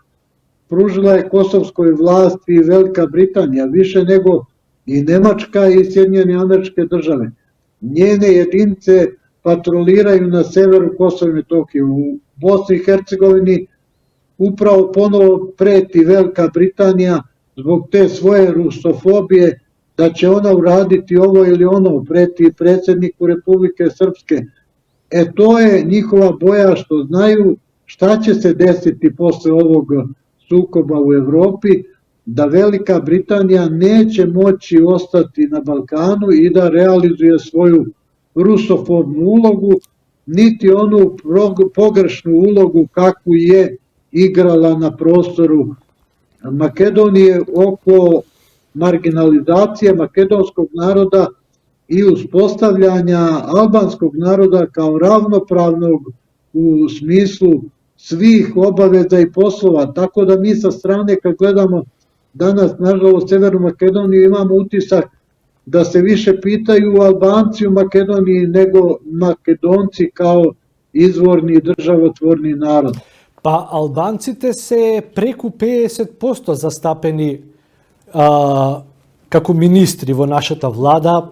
pružila je kosovskoj vlasti i Velika Britanija, više nego i Nemačka i Sjedinjene Američke Države. Njene jedinice patroliraju na severu Kosova i Metohije. U Bosni i Hercegovini upravo ponovo preti Velika Britanija zbog te svoje rusofobije, da će ona uraditi ovo ili ono, preti predsjedniku Republike Srpske. To je njihova boja, što znaju šta će se desiti posle ovog sukoba u Evropi, da Velika Britanija neće moći ostati na Balkanu i da realizuje svoju rusofobnu ulogu, niti onu pogrešnu ulogu kakvu je igrala na prostoru Makedonije oko marginalizacije makedonskog naroda i uspostavljanja albanskog naroda kao ravnopravnog u smislu svih obaveza i poslova. Tako da mi sa strane kad gledamo danas, nažalost, Severnu Makedoniju, imamo utisak da se više pitaju Albanci u Makedoniji nego Makedonci kao izvorni državotvorni narod. Pa Albancite se preku 50% zastapeni како министри во нашата влада.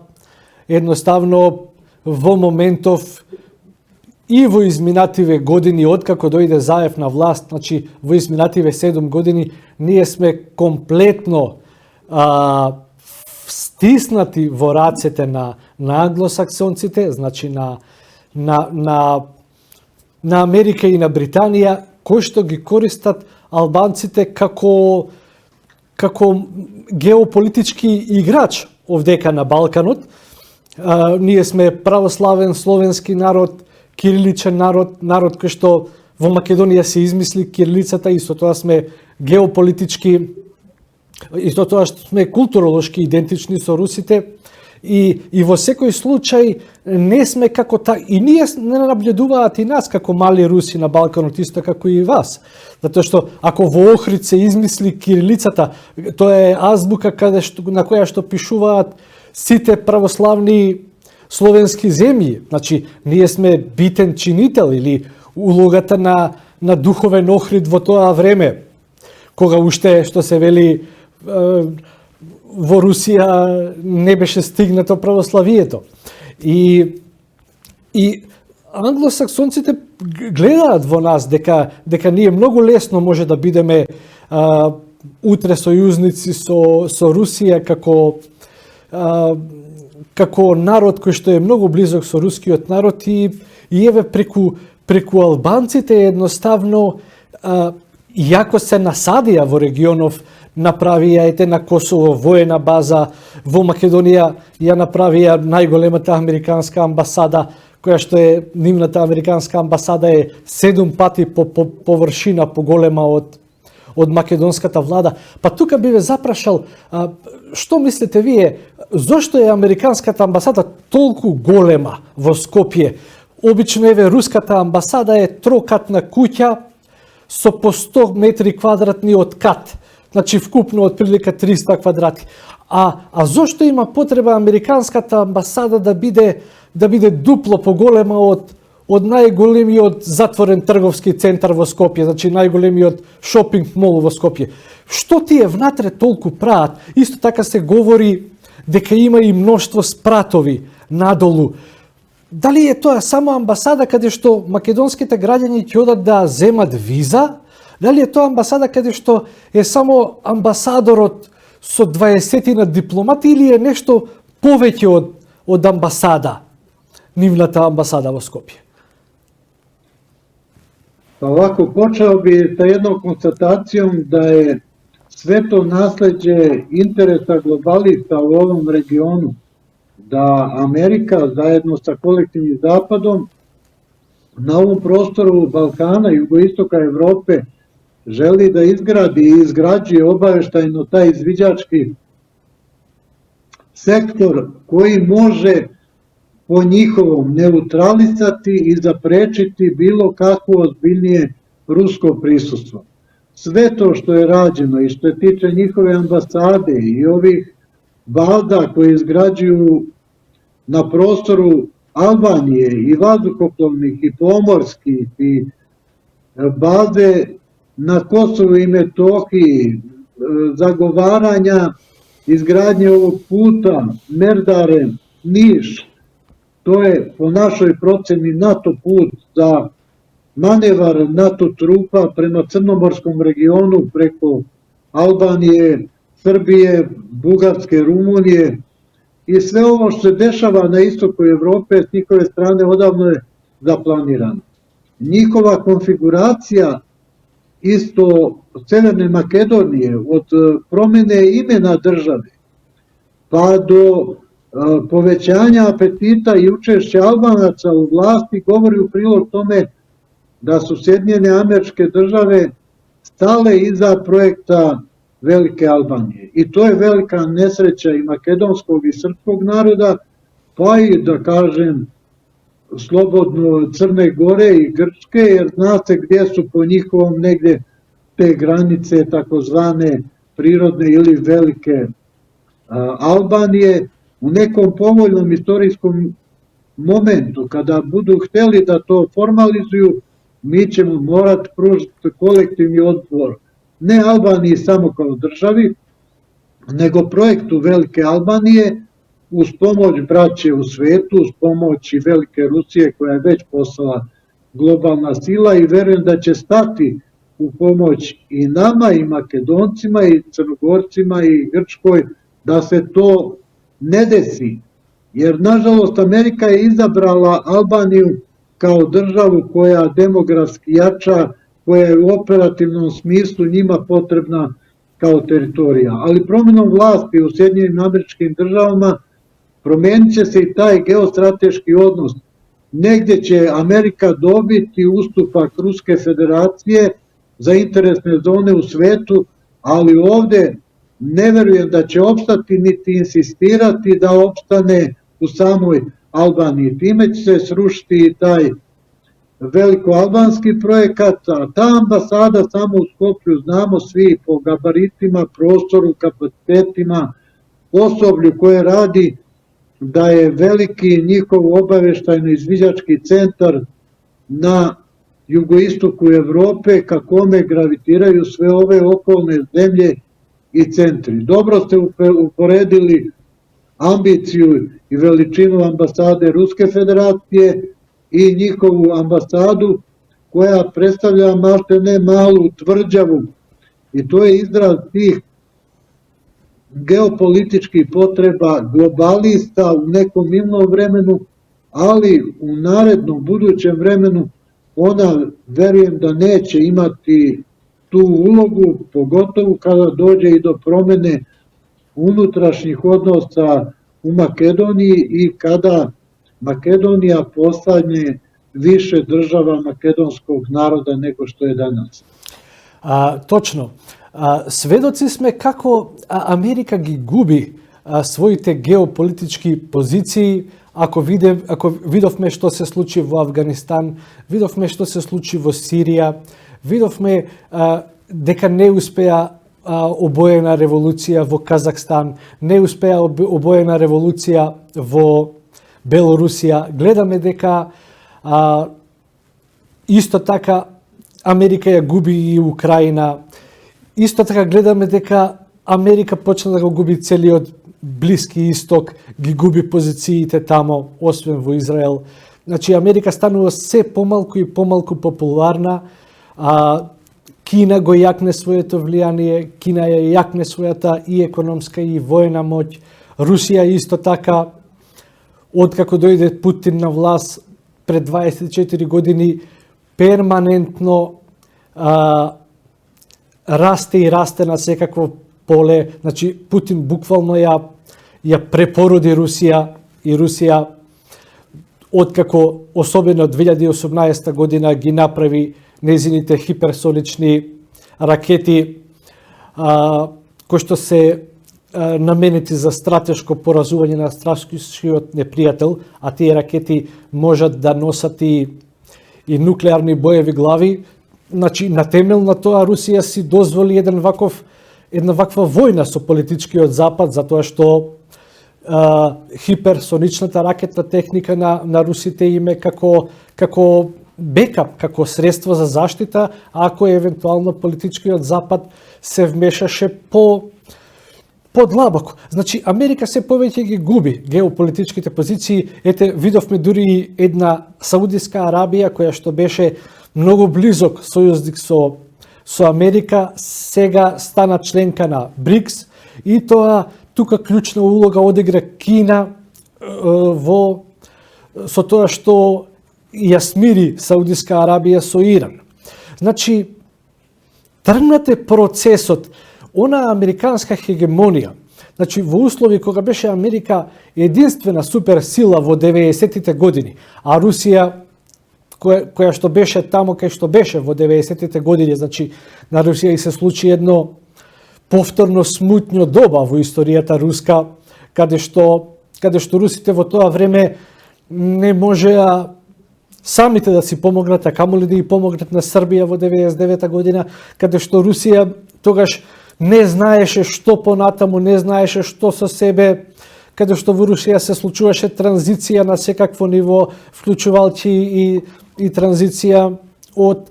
Едноставно во моментов и во изминативе години, откако дојде Заев на власт, значи во изминативе 7 години, ние сме комплетно стиснати во рацете на англосаксонците, значи на Америка и на Британија, кои што ги користат албанците како геополитички играч овдека на Балканот. ние сме православен словенски народ, кириличен народ кој што во Македонија се измисли кирилицата, и со тоа сме геополитички, и со тоа што сме културолошки идентични со русите, и во секој случај не сме како и ние не наблюдуваат и нас како мали руси на Балканот, исто како и вас. Затоа што ако во Охрид се измисли кирилицата, тоа е азбука на која што пишуваат сите православни словенски земји. Значи, ние сме битен чинител, или улогата на духовен Охрид во тоа време, кога уште, што се вели, во Русија не беше стигнато православието. И англосаксонците гледаат во нас дека ние многу лесно може да бидеме утре сојузници со Русија како народ кој што е многу близок со рускиот народ, и еве преку албанците едноставно, иако се насадија во регионов, направија на Косово воена база, во Македонија ја направија најголемата американска амбасада, која што е нивната американска амбасада е 7 пати по површина поголема од македонската влада. Па тука би ве запрашал, што мислите вие, зошто е американската амбасада толку голема во Скопје? Обично еве руската амбасада е трокатна куќа со по 100 метри квадратни од кат. Значи вкупно од прилика 300 квадрати. А зошто има потреба американската амбасада да биде дупло поголема од најголемиот затворен трговски центар во Скопје, значи најголемиот шопинг мол во Скопје? Што тие внатре толку прават? Исто така се говори дека има и мноштво спратови надолу. Дали е тоа само амбасада каде што македонските граѓани ќе одат да земат виза? Дали е тоа амбасада каде што е само амбасадорот со 20 на дипломати, или е нешто повеќе од амбасада, нивната амбасада во Скопје? Овако, почeo би sa jednom konstatacijom da je sve to nasleđe interesa globalista u ovom regionu, da Amerika zajedno sa kolektivnim zapadom na ovom prostoru Balkana, jugoistoka Evrope, želi da izgradi i izgrađuje obaveštajno taj izviđački sektor koji može po njihovom neutralisati i zaprečiti bilo kakvo ozbiljnije rusko prisustvo. Sve to što je rađeno i što je tiče njihove ambasade i ovih baza koje izgrađuju na prostoru Albanije, i vazduhoplovnih i pomorskih, i baze na Kosovu i Metohiji, zagovaranja izgradnje ovog puta Merdare Niš, to je po našoj proceni NATO put za manevar NATO trupa prema Crnomorskom regionu preko Albanije, Srbije, Bugarske, Rumunije, i sve ovo što se dešava na istoku Evrope s njihove strane odavno je zaplanirano. Njihova konfiguracija isto Severne Makedonije, od promene imena države pa do povećanja apetita i učešća Albanaca u vlasti, govori u prilog tome da su Sjedinjene Američke Države stale iza projekta Velike Albanije. I to je velika nesreća i makedonskog i srpskog naroda, pa i, da kažem, slobodno Crne Gore i Grčke, jer zna se gdje su po njihovom negde te granice takozvane prirodne ili velike Albanije. U nekom povoljnom istorijskom momentu, kada budu hteli da to formalizuju, mi ćemo morati pružiti kolektivni odgovor, ne Albaniji samo kao državi, nego projektu Velike Albanije, uz pomoć braće u svetu, uz pomoć i Velike Rusije, koja je već postala globalna sila, i verujem da će stati u pomoć i nama, i Makedoncima, i Crnogorcima, i Grčkoj, da se to ne desi. Jer, nažalost, Amerika je izabrala Albaniju kao državu koja demografski jača, koja je u operativnom smislu njima potrebna kao teritorija. Ali promjenom vlasti u Sjedinjenim Američkim Državama promijenit će se i taj geostrateški odnos. Negdje će Amerika dobiti ustupak Ruske federacije za interesne zone u svetu, ali ovdje ne verujem da će opstati niti insistirati da opstane u samoj Albaniji. Time će se srušiti i taj veliko-albanski projekat, a ta ambasada samo u Skoplju znamo svi po gabaritima, prostoru, kapacitetima, osoblju koje radi, da je veliki njihov obaveštajno-izviđački centar na jugoistoku Evrope, ka kome gravitiraju sve ove okolne zemlje i centri. Dobro ste uporedili ambiciju i veličinu ambasade Ruske federacije i njihovu ambasadu koja predstavlja maltene malu tvrđavu, i to je izraz tih geopolitičkih potreba globalista u nekom mirnom vremenu, ali u narednom budućem vremenu ona, verujem, da neće imati tu ulogu, pogotovo kada dođe i do promene unutrašnjih odnosa u Makedoniji i kada Makedonija postane više država makedonskog naroda nego što je danas. Točno. Svedoci sme kako Amerika gi gubi своите геополитички позиции. Ако видовме што се случи во Афганистан, видовме што се случи во Сирија, видовме дека не успеа обоена револуција во Казахстан, не успеа обоена револуција во Белорусија. Гледаме дека исто така Америка ја губи и Украина. Исто така гледаме дека Америка почна да го губи целиот Блиски исток, ги губи позициите тамо, освен во Израел. Значи, Америка станува се помалку и помалку популарна, Кина го јакне своето влијание, Кина ја јакне својата и економска и војна моќ, Русија исто така, откако дојде Путин на власт пред 24 години, перманентно расте и расте на секакво поле. Значи, Путин буквално ја препороди Русија и Русија, откако особено 2018 година ги направи незините хиперсонични ракети, кои што се наменети за стратешко поразување на стратешкиот непријател, а тие ракети можат да носат и нуклеарни боеви глави. Значи, на темел на тоа Русија си дозволи една ваква војна со политичкиот запад, затоа што хиперсоничната ракетна техника на русите име како бекап, како средство за заштита, ако евентуално политичкиот запад се вмешаше подлабоко. Значи, Америка се повеќе ги губи геополитичките позиции. Ете, видовме дури една Саудиска Арабија, која што беше многу близок сојузник со Америка, сега стана членка на БРИКС, и тоа тука клучна улога одигра Кина со тоа што ја смири Саудиска Арабија со Иран. Значи, тргнате процесот, она американска хегемонија, значи во услови кога беше Америка единствена суперсила во 90-тите години, а Русија која што беше тамо кај што беше во 90-тите години, значи на Русија и се случи едно повторно смутно доба во историјата руска, каде што русите во тоа време не можеа самите да си помогнат, а камоли да и помогнат на Србија во 99 година, каде што Русија тогаш не знаеше што понатаму, не знаеше што со себе, каде што во Русија се случуваше транзиција на секакво ниво, вклучувалки и транзиција од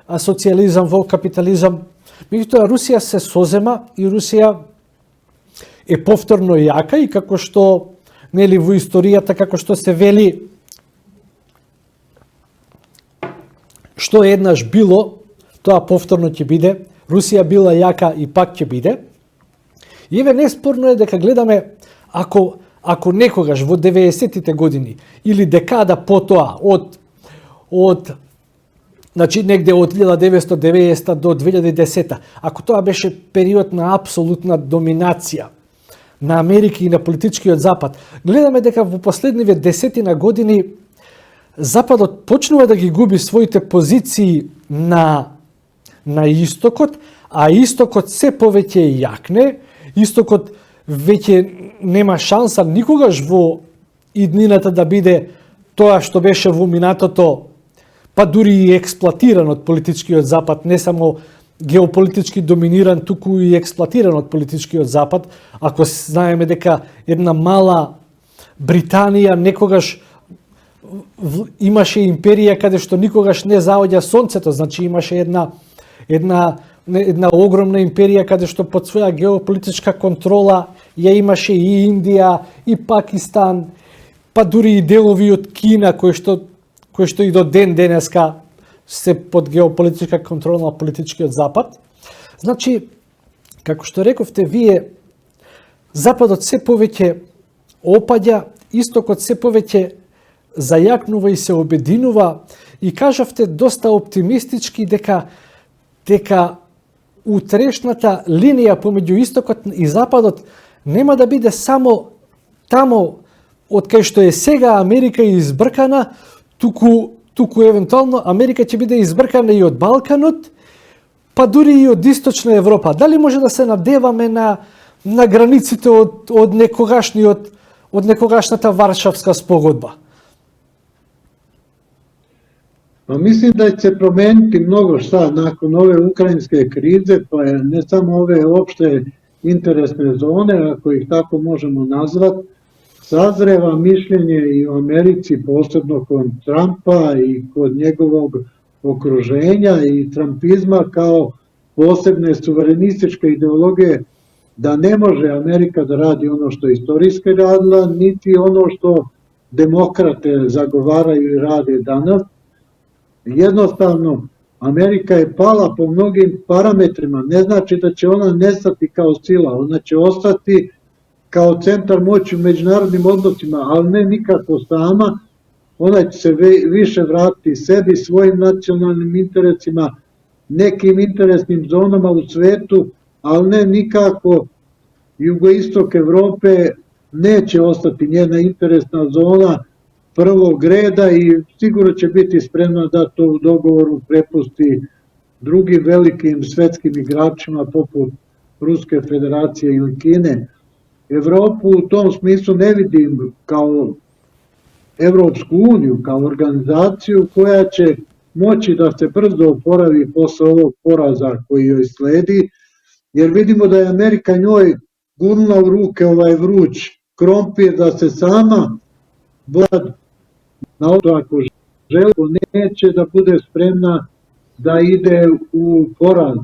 социјализам во капитализам. Меѓутоа, Русија се созема и Русија е повторно јака, и како што нели во историјата, како што се вели, што еднаш било, тоа повторно ќе биде. Русија била јака и пак ќе биде. И еве, неспорно е дека гледаме, ако некогаш во 90-тите години или декада потоа значи негде од 1990 до 2010, ако тоа беше период на апсолутна доминација на Америка и на политичкиот Запад. Гледаме дека во последниве 10 години Западот почнува да ги губи своите позиции на Истокот, а Истокот се повеќе јакне. Истокот веќе нема шанса никогаш во иднината да биде тоа што беше во минатото, па дури и експлоатиран од политичкиот Запад, не само геополитички доминиран, туку и експлоатиран од политичкиот Запад. Ако знаеме дека една мала Британија некогаш имаше империја каде што никогаш не заоѓа сонцето, значи имаше една огромна империја каде што под своја геополитичка контрола ја имаше и Индија, и Пакистан, па дури и делови од Кина кои што и до ден денеска се под геополитичка контрола на политичкиот Запад. Значи, како што рековте вие, Западот се повеќе опаѓа, Истокот се повеќе зајакнува и се обединува, и кажавте доста оптимистички дека утрешната линија помеѓу Истокот и Западот нема да биде само тамо од кај што е сега Америка избркана, туку евентуално Америка ќе биде избркана и од Балканот, па дури и од Источна Европа. Дали може да се надеваме на границите од некогашната Варшавска спогодба? Pa mislim da će se promeniti mnogo šta nakon ove ukrajinske krize, pa je ne samo ove opšte interesne zone, ako ih tako možemo nazvati, sazreva mišljenje i u Americi, posebno kod Trumpa i kod njegovog okruženja i trumpizma kao posebne suverenističke ideologije, da ne može Amerika da radi ono što je istorijski radila, niti ono što demokrate zagovaraju i rade danas. Jednostavno, Amerika je pala po mnogim parametrima, ne znači da će ona nestati kao sila, ona će ostati kao centar moći u međunarodnim odnosima, ali ne nikako sama, ona će se više vratiti sebi, svojim nacionalnim interesima, nekim interesnim zonama u svetu, ali ne nikako jugoistok Evrope neće ostati njena interesna zona prvog reda i sigurno će biti spremna da to u dogovoru prepusti drugim velikim svetskim igračima poput Ruske federacije ili Kine. Evropu u tom smislu ne vidim kao Evropsku uniju, kao organizaciju koja će moći da se brzo oporavi posle ovog poraza koji joj sledi, jer vidimo da je Amerika njoj gurnula u ruke ovaj vruć krompir da se sama bora na to ako želi, neće da bude spremna da ide u poraz.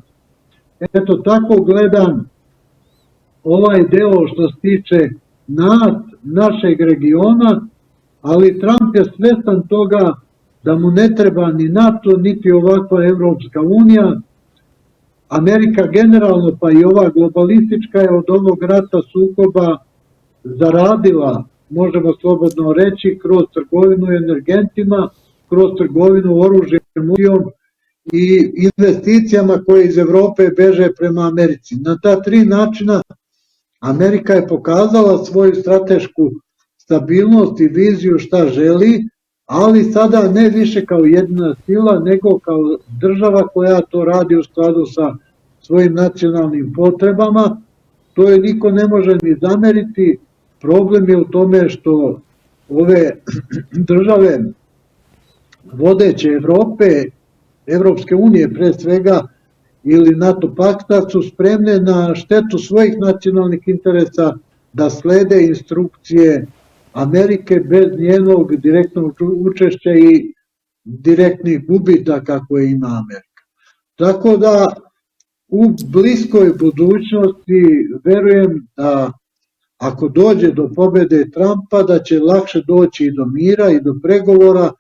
Eto, tako gledam ovaj deo što se tiče našeg regiona, ali Trump je svestan toga da mu ne treba ni NATO, niti ovakva Evropska unija. Amerika generalno, pa i ova globalistička, je od ovog rata sukoba zaradila, možemo slobodno reći, kroz trgovinu energentima, kroz trgovinu oružjem i investicijama koje iz Evrope beže prema Americi. Na ta tri načina Amerika je pokazala svoju stratešku stabilnost i viziju šta želi, ali sada ne više kao jedna sila, nego kao država koja to radi u skladu sa svojim nacionalnim potrebama. To je niko ne može ni zameriti. Problem je u tome što ove države vodeće Evrope, Evropske unije pre svega, ili NATO pakta su spremne na štetu svojih nacionalnih interesa da slede instrukcije Amerike bez njenog direktnog učešća i direktnih gubitaka koje ima Amerika. Tako da u bliskoj budućnosti verujem da ako dođe do pobede Trumpa, da će lakše doći i do mira i do pregovora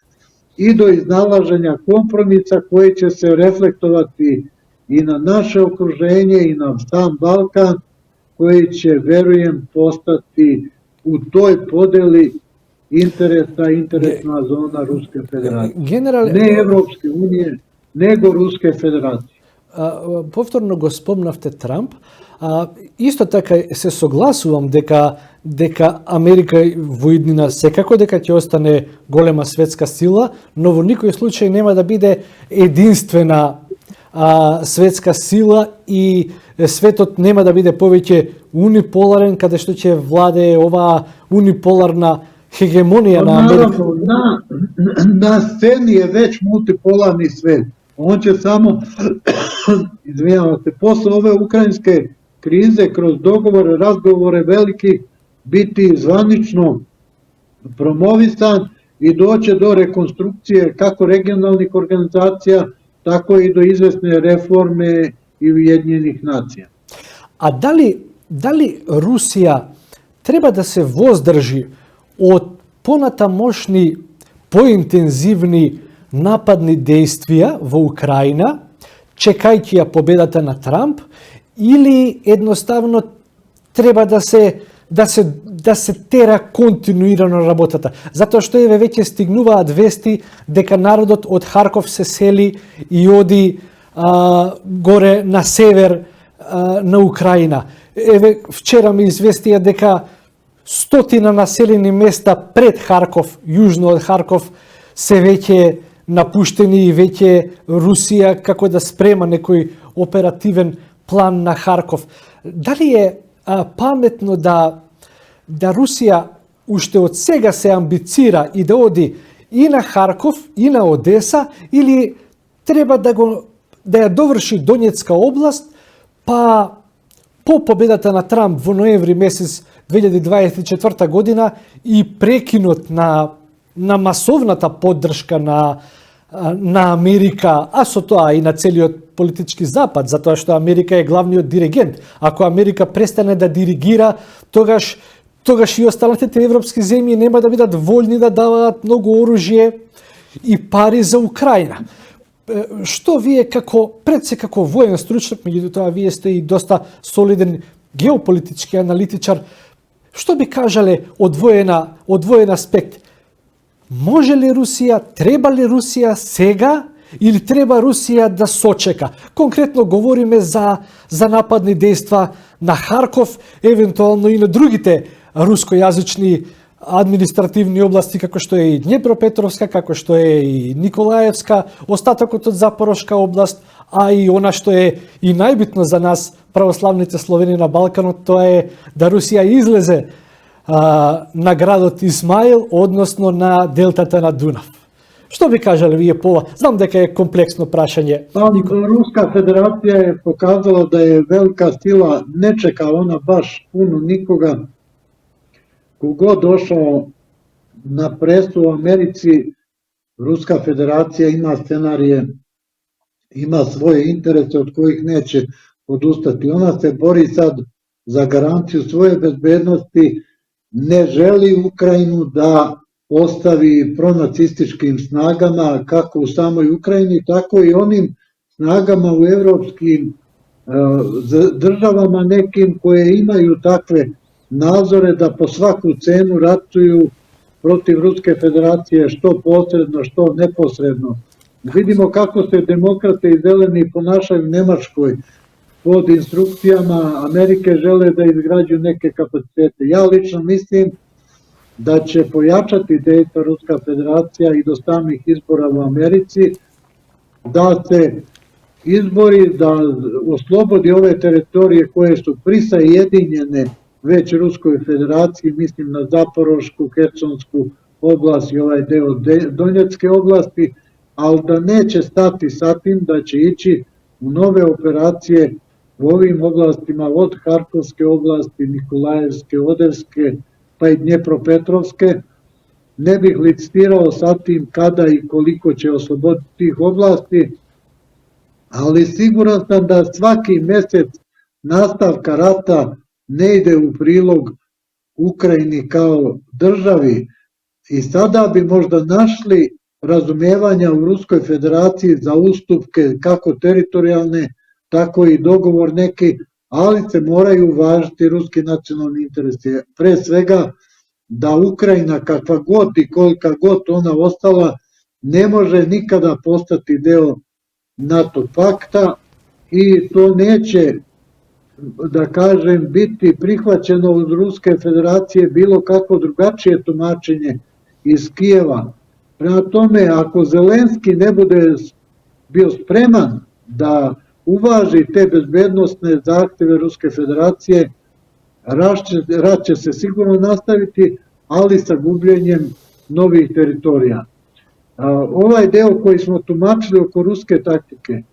i do iznalaženja kompromisa koji će se reflektovati i na naše okruženje i na sam Balkan, koji će, verujem, postati u toj podeli interesna zona Ruske federacije. Ne Evropske unije, nego Ruske federacije. повторно го спомнавте Трамп, исто така се согласувам дека Америка во иднина секако дека ќе остане голема светска сила, но во никој случај нема да биде единствена светска сила и светот нема да биде повеќе униполарен, каде што ќе владее оваа униполарна хегемонија на Америка. На сцени е веќе мултиполарни свет. Он ќе само, извинявам се, после ове украинске кризе, кроз договори, разговори велики, biti zvanično promovisan i doće do rekonstrukcije kako regionalnih organizacija, tako i do izvesne reforme i Ujedinjenih nacija. A da li Rusija treba da se воздржи od понатамошни, поинтензивни нападни действија во Украина, чекајќи ја победата на Трамп, или едноставно треба да се тера континуирано работата. Затоа што еве веќе стигнуваат вести дека народот од Харков се сели и оди горе на север на Украина. Еве вчера ми известија дека 100 населени места пред Харков, јужно од Харков, се веќе напуштени и веќе Русија како да спрема некој оперативен план на Харков. Дали е паметно да Русија уште од сега се амбицира и да оди и на Харков и на Одеса, или треба да ја доврши Донецка област, па по победата на Трамп во ноември месец 2024 година и прекинот на масовната поддршка на Америка, а со тоа и на целиот политички запад, затоа што Америка е главниот диригент. Ако Америка престане да диригира, тогаш и останатите европски земји нема да бидат вољни да даваат многу оружје и пари за Украина. Што вие пред се како воен стручнак, меѓутоа вие сте и доста солиден геополитички аналитичар, што би кажале од воен аспект? Може ли Русија, треба ли Русија сега или треба Русија да сочека? Конкретно говориме за нападни дејства на Харков, евентуално и на другите рускојазични административни области, како што е и Днепропетровска, како што е и Николаевска, остатокот од Запорошка област, а и она што е и најбитно за нас, православните словени на Балканот, тоа е да Русија излезе на градот Измаил, односно на делтата на Дунав. Што би кажале вие по ова? Знам дека е комплексно прашање. Руска федерација е показала да е велика сила, не чека она баш пуно никога. Кого дошao на престол у Америци, Руска федерација има сценарije, има своje interese od kojih neće odustati. Ona se bori sad za garanciju svoje bezbednosti, ne želi Ukrajinu da ostavi pronacističkim snagama, kako u samoj Ukrajini, tako i onim snagama u evropskim državama nekim koje imaju takve nazore da po svaku cenu ratuju protiv Ruske federacije, što posredno, što neposredno. Vidimo kako se demokrate i zeleni ponašaju u Nemačkoj. Pod instrukcijama Amerike žele da izgrađuju neke kapacitete. Ja lično mislim da će pojačati dejstvo Ruska federacija i do samih izbora u Americi, da se izbori, da oslobodi ove teritorije koje su prisajedinjene već Ruskoj federaciji, mislim na Zaporošku, Herconsku oblast i ovaj deo Donjecke oblasti, ali da neće stati sa tim, da će ići u nove operacije u ovim oblastima od Harkovske oblasti, Nikolajevske, Odevske, pa i Dnjepropetrovske. Ne bih licitirao sa tim kada i koliko će osloboditi tih oblasti, ali siguran sam da svaki mesec nastavka rata ne ide u prilog Ukrajini kao državi i sada bi možda našli razumevanja u Ruskoj federaciji za ustupke kako teritorijalne, tako i dogovor neki, ali se moraju uvažiti ruski nacionalni interesi. Pre svega da Ukrajina kakva god i kolika god ona ostala ne može nikada postati deo NATO pakta i to neće, da kažem, biti prihvaćeno od Ruske federacije bilo kako drugačije tumačenje iz Kijeva. Prema tome, ako Zelenski ne bude bio spreman da uvaži te bezbednosne zahteve Ruske federacije, rat će se sigurno nastaviti, ali sa gubljenjem novih teritorija. Ovaj deo koji smo tumačili oko ruske taktike,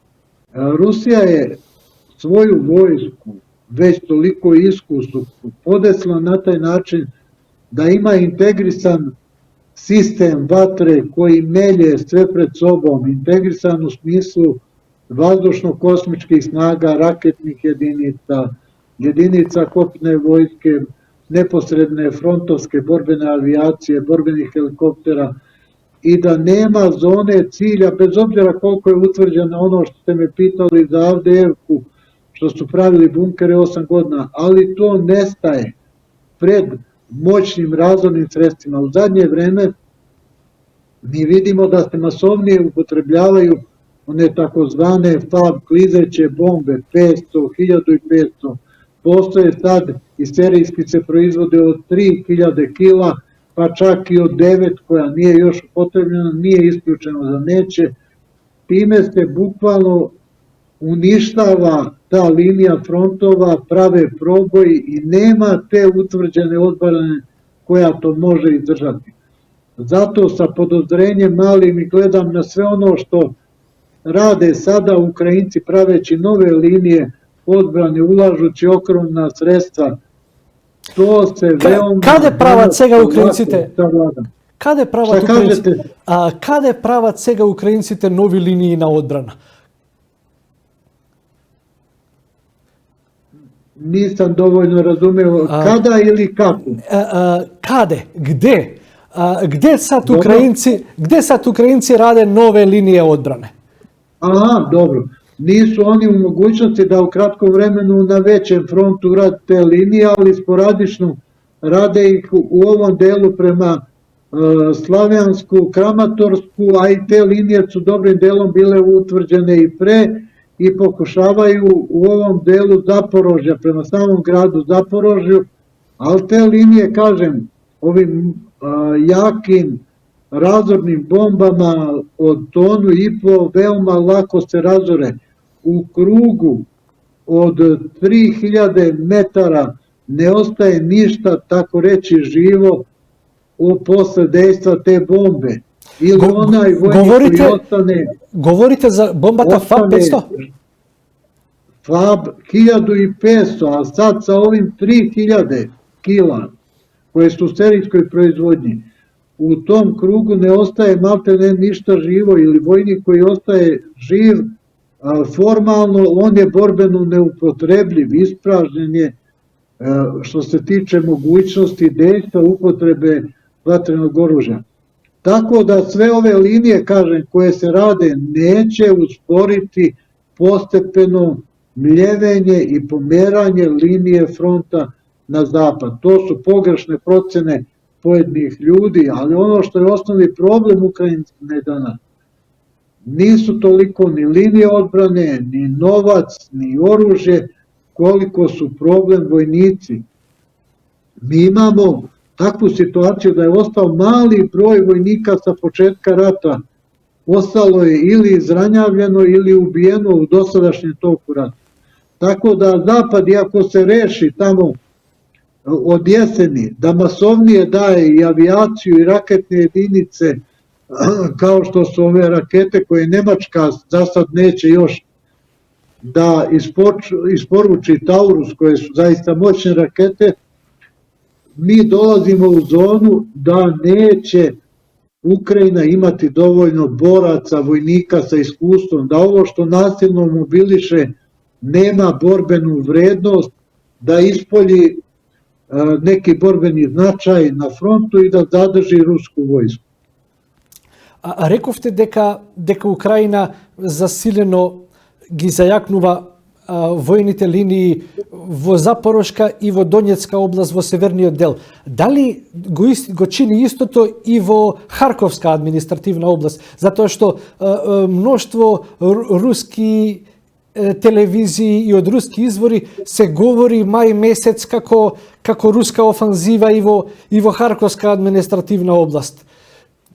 Rusija je svoju vojsku već toliko iskusno podesla na taj način da ima integrisan sistem vatre koji melje sve pred sobom, integrisan u smislu vazdušno-kosmičkih snaga, raketnih jedinica, jedinica kopne vojske, neposredne frontovske borbene avijacije, borbenih helikoptera, i da nema zone cilja, bez obzira koliko je utvrđeno ono što ste me pitali za Avdijevku, što su pravili bunkere 8 godina, ali to nestaje pred moćnim razornim sredstvima. U zadnje vreme mi vidimo da se masovnije upotrebljavaju one takozvane FAB klizeće bombe, 500, 1500, postoje sad i serijski se proizvode od 3000 kila, pa čak i od 9 koja nije još upotrebljena, nije isključeno da neće. Time se bukvalno uništava ta linija frontova, prave proboji i nema te utvrđene odbrane koja to može izdržati. Zato sa podozrenjem malim i gledam na sve ono što rade sada Ukrajinci praveći nove linije odbrane, ulažući ogromna sredstva. To se veoma... Kade pravac сега Украинците? Каде прават сега Украинците нови линии на одбрана? Nisam dovoljno razumeo. Kada ili kako? Kade? Gde? Gde sad Ukrajinci rade nove linije odbrane? Aha, dobro. Nisu oni u mogućnosti da u kratkom vremenu na većem frontu rade te linije, ali sporadično rade ih u ovom delu prema Slavjansku, Kramatorsku, a i te linije su dobrim delom bile utvrđene i pre i pokušavaju u ovom delu Zaporožja, prema samom gradu Zaporožju, ali te linije, kažem, ovim jakim razornim bombama od tonu i po veoma lako se razore. U krugu od 3000 metara ne ostaje ništa, tako reći, živo posle dejstva te bombe. Ili onaj vojnik koji ostane... Govorite za bombata FAB 500? FAB 1500, a sad sa ovim 3000 kila koje su u serijskoj proizvodnji, u tom krugu ne ostaje maltene ništa živo, ili vojnik koji ostaje živ, formalno on je borbeno neupotrebljiv, ispražnjen je što se tiče mogućnosti dejstva upotrebe vatrenog oružja. Tako da sve ove linije, kažem, koje se rade, neće usporiti postepeno mljevenje i pomeranje linije fronta na zapad. To su pogrešne procene pojedinih ljudi, ali ono što je osnovni problem Ukrajine danas, nisu toliko ni linije odbrane, ni novac, ni oružje, koliko su problem vojnici. Mi imamo takvu situaciju da je ostao mali broj vojnika sa početka rata, ostalo je ili izranjavljeno ili ubijeno u dosadašnjem toku rata. Tako da Zapad, iako se reši tamo od jeseni, da masovnije daje i avijaciju i raketne jedinice, kao što su ove rakete koje Nemačka za sad neće još da isporuči Taurus, koje su zaista moćne rakete, mi dolazimo u zonu da neće Ukrajina imati dovoljno boraca, vojnika sa iskustvom, da ovo što nasilno mobiliše nema borbenu vrednost, da ispolji neki borbeni značaj na frontu i da zadrži rusku vojsku. A рековте дека Украина засилено ги зајакнува војните линии во Запорожка и во Донецка област во северниот дел. Дали го чини истото и во Харковска административна област? Затоа што мноштво руски телевизии и од руски извори се говори мај месец како руска офанзива и во Харковска административна област.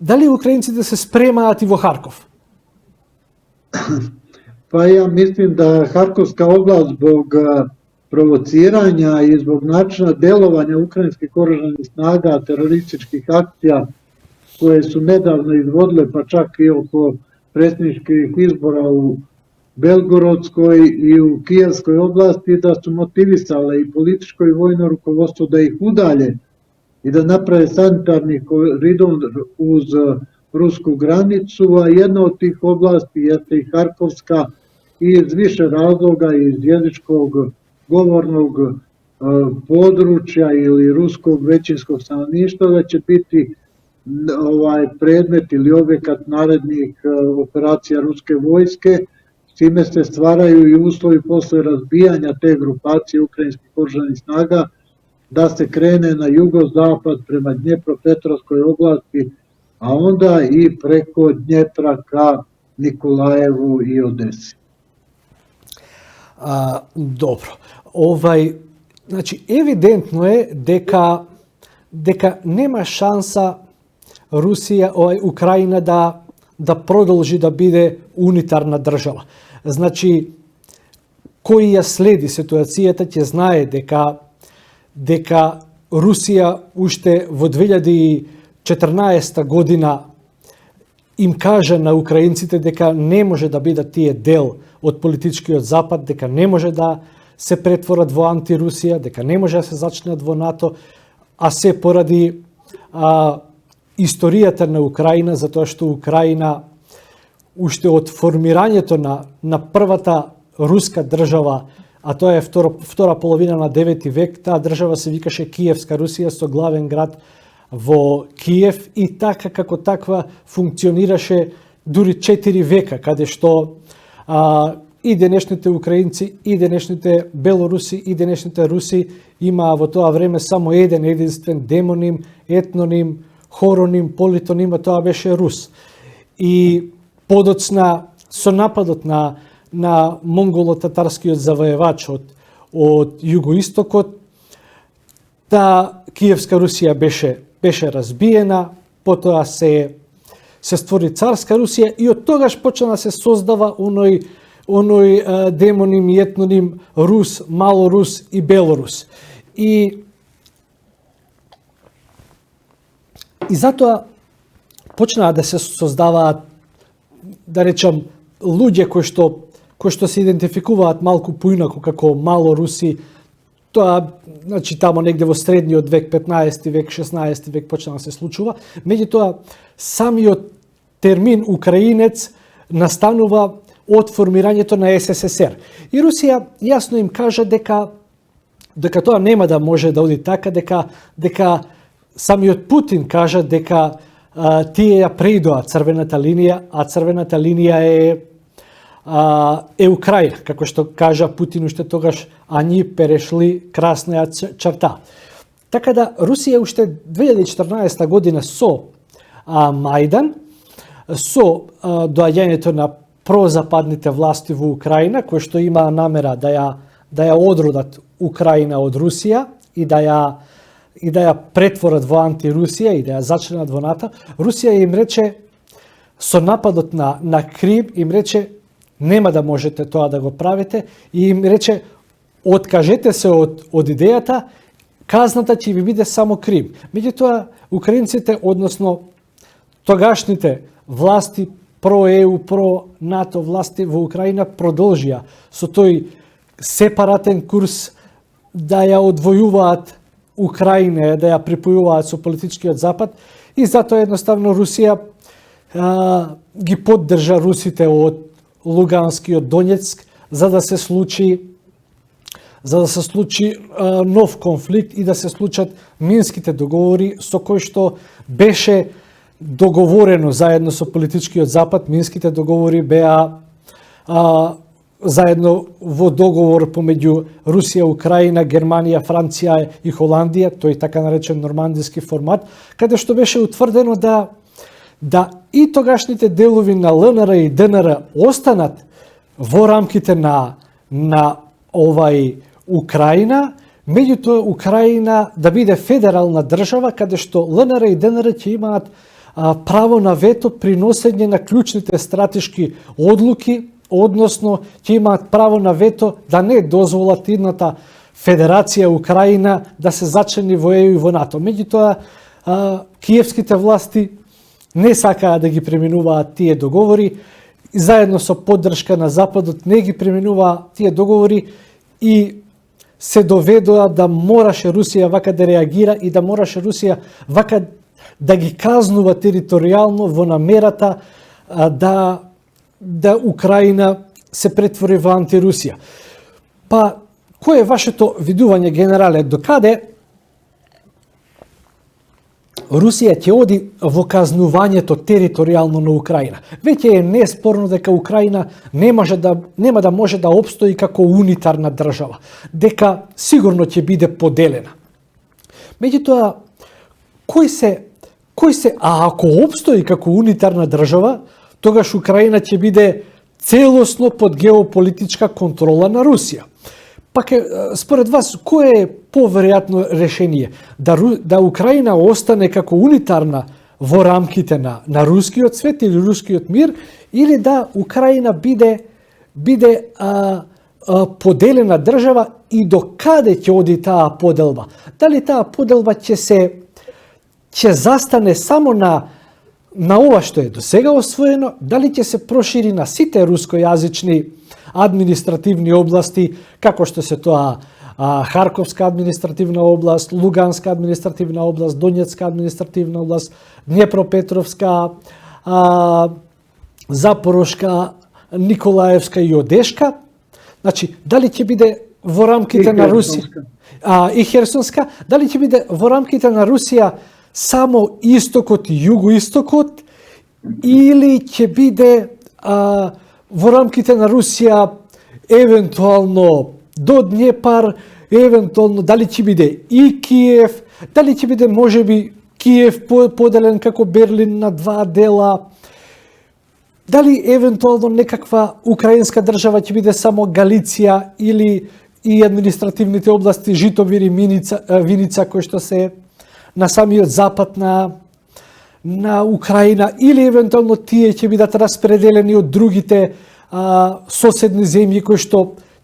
Дали украинците се спремаат и во Харков? Pa ja mislim da Harkovska oblast zbog provociranja i zbog načina delovanja ukrajinskih oružanih snaga, terorističkih akcija koje su nedavno izvodile, pa čak i oko predsjedničkih izbora u Belgorodskoj i u Kijevskoj oblasti, da su motivisale i političko i vojno rukovodstvo da ih udalje i da naprave sanitarni koridor uz rusku granicu, a jedna od tih oblasti jeste i Harkovska i iz više razloga, iz jezičkog govornog područja ili ruskog većinskog stanovništva, da će biti predmet ili objekat narednih operacija ruske vojske. S time se stvaraju i uslovi posle razbijanja te grupacije ukrajinskih oružanih snaga da se krene na jugozapad prema Dnjepropetrovskoj oblasti, a onda i preko Dnjepra ka Nikolajevu i Odesi. Dobro. Значи, евидентно е дека нема шанса Русија, Украина да продолжи да биде унитарна држава. Значи, кој ја следи ситуацијата ќе знае дека Русија уште во 2014 година им кажа на украинците дека не може да бидат тие дел од политичкиот запад, дека не може да се претворат во антирусија, дека не може да се зачнат во НАТО, а се поради историјата на Украина, затоа што Украина уште од формирањето на првата руска држава, а тоа е втора половина на 9 век, таа држава се викаше Киевска Русија со главен град во Киев и така како таква функционираше дури 4 века, каде што и денешните украинци, и денешните белоруси, и денешните руси имаа во тоа време само еден единствен демоним, етноним, хороним, политоним, а тоа беше Рус. И подоцна со нападот на монголо-татарскиот завоевач од југоистокот, Киевска Русија беше разбиена, потоа се створи царска Русија и од тогаш почна да се создава оној демоним и етноним Рус, Малорус и Белорус. И затоа почнаа да се создаваат, да речам, луѓе кои што се идентификуваат малку поинаку како Малоруси. Тоа, значи, тамо негде во средниот век, 15 век, 16 век почна да се случува. Меѓутоа, самиот термин украинец настанува од формирањето на СССР. И Русија јасно им кажа дека тоа нема да може да оди така, дека самиот Путин кажа дека тие ја преидоа црвената линија, а црвената линија е Украина, како што кажа Путин уште тогаш, а ние перешли красната черта. Така да Русија уште 2014 година со Мајдан, со доаѓањето на прозападните власти во Украина, кои што имаа намера да ја одродат Украина од Русија и да ја претворат во антирусија и да ја зачленат во НАТО, Русија им рече со нападот на Крим, им рече нема да можете тоа да го правите и им рече откажете се од идејата, казната ќе ви биде само Крим. Меѓутоа, украинците, односно тогашните власти, про-ЕУ, про-НАТО власти во Украина продолжија со тој сепаратен курс да ја одвојуваат Украина, да ја припојуваат со политичкиот запад и затоа едноставно Русија ги поддржа русите од Лугански, од Донецк, за да се случи нов конфликт и да се случат минските договори со кои што беше договорено заедно со политичкиот запад. Минските договори беа заедно во договор помеѓу Русија, Украина, Германија, Франција и Холандија, тој така наречен нормандиски формат, каде што беше утврдено да и тогашните делови на ЛНР и ДНР останат во рамките на Украина, меѓутоа Украина да биде федерална држава каде што ЛНР и ДНР ќе имаат право на вето при носење на клучните стратешки одлуки, односно ќе имаат право на вето да не дозволат едната Федерација Украина да се зачини во ЕУ и во НАТО. Меѓутоа, киевските власти не сакаат да ги преминуваат тие договори и заедно со поддршка на Западот не ги преминуваат тие договори и се доведоа да мораше Русија вака да реагира и да мораше Русија вака да ги казнува територијално во намерата да Украина се претвори во антирусија. Па, кој е вашето видување, генерале, докаде Русија ќе оди во казнувањето територијално на Украина? Веќе е неспорно дека Украина нема да може да опстои како унитарна држава, дека сигурно ќе биде поделена. Меѓутоа, а ако опстои како унитарна држава, тогаш Украина ќе биде целосно под геополитичка контрола на Русија. Пак според вас, кое е поверојатно решение? Да Украина остане како унитарна во рамките на рускиот свет или рускиот мир, или да Украина биде поделена држава и до каде ќе оди таа поделба? Дали таа поделба ќе застане само на ова што е до сега освоено, дали ќе се прошири на сите рускојазични административни области, како што се тоа Харковска административна област, Луганска административна област, Донецка административна област, Днепропетровска, Запорожка, Николаевска и Одешка. Значи, дали ќе биде во рамките на Русија и Херсонска, дали ќе биде во рамките на Русија само истокот и југоистокот, или ќе биде во рамките на Русија евентуално до Днепар, евентуално дали ќе биде и Киев, дали ќе биде можеби Киев поделен како Берлин на два дела, дали евентуално некаква украинска држава ќе биде само Галиција или и административните области Житомир и Виница кои што се на самиот запад на Украина, или евентуално тие ќе бидат распределени од другите соседни земји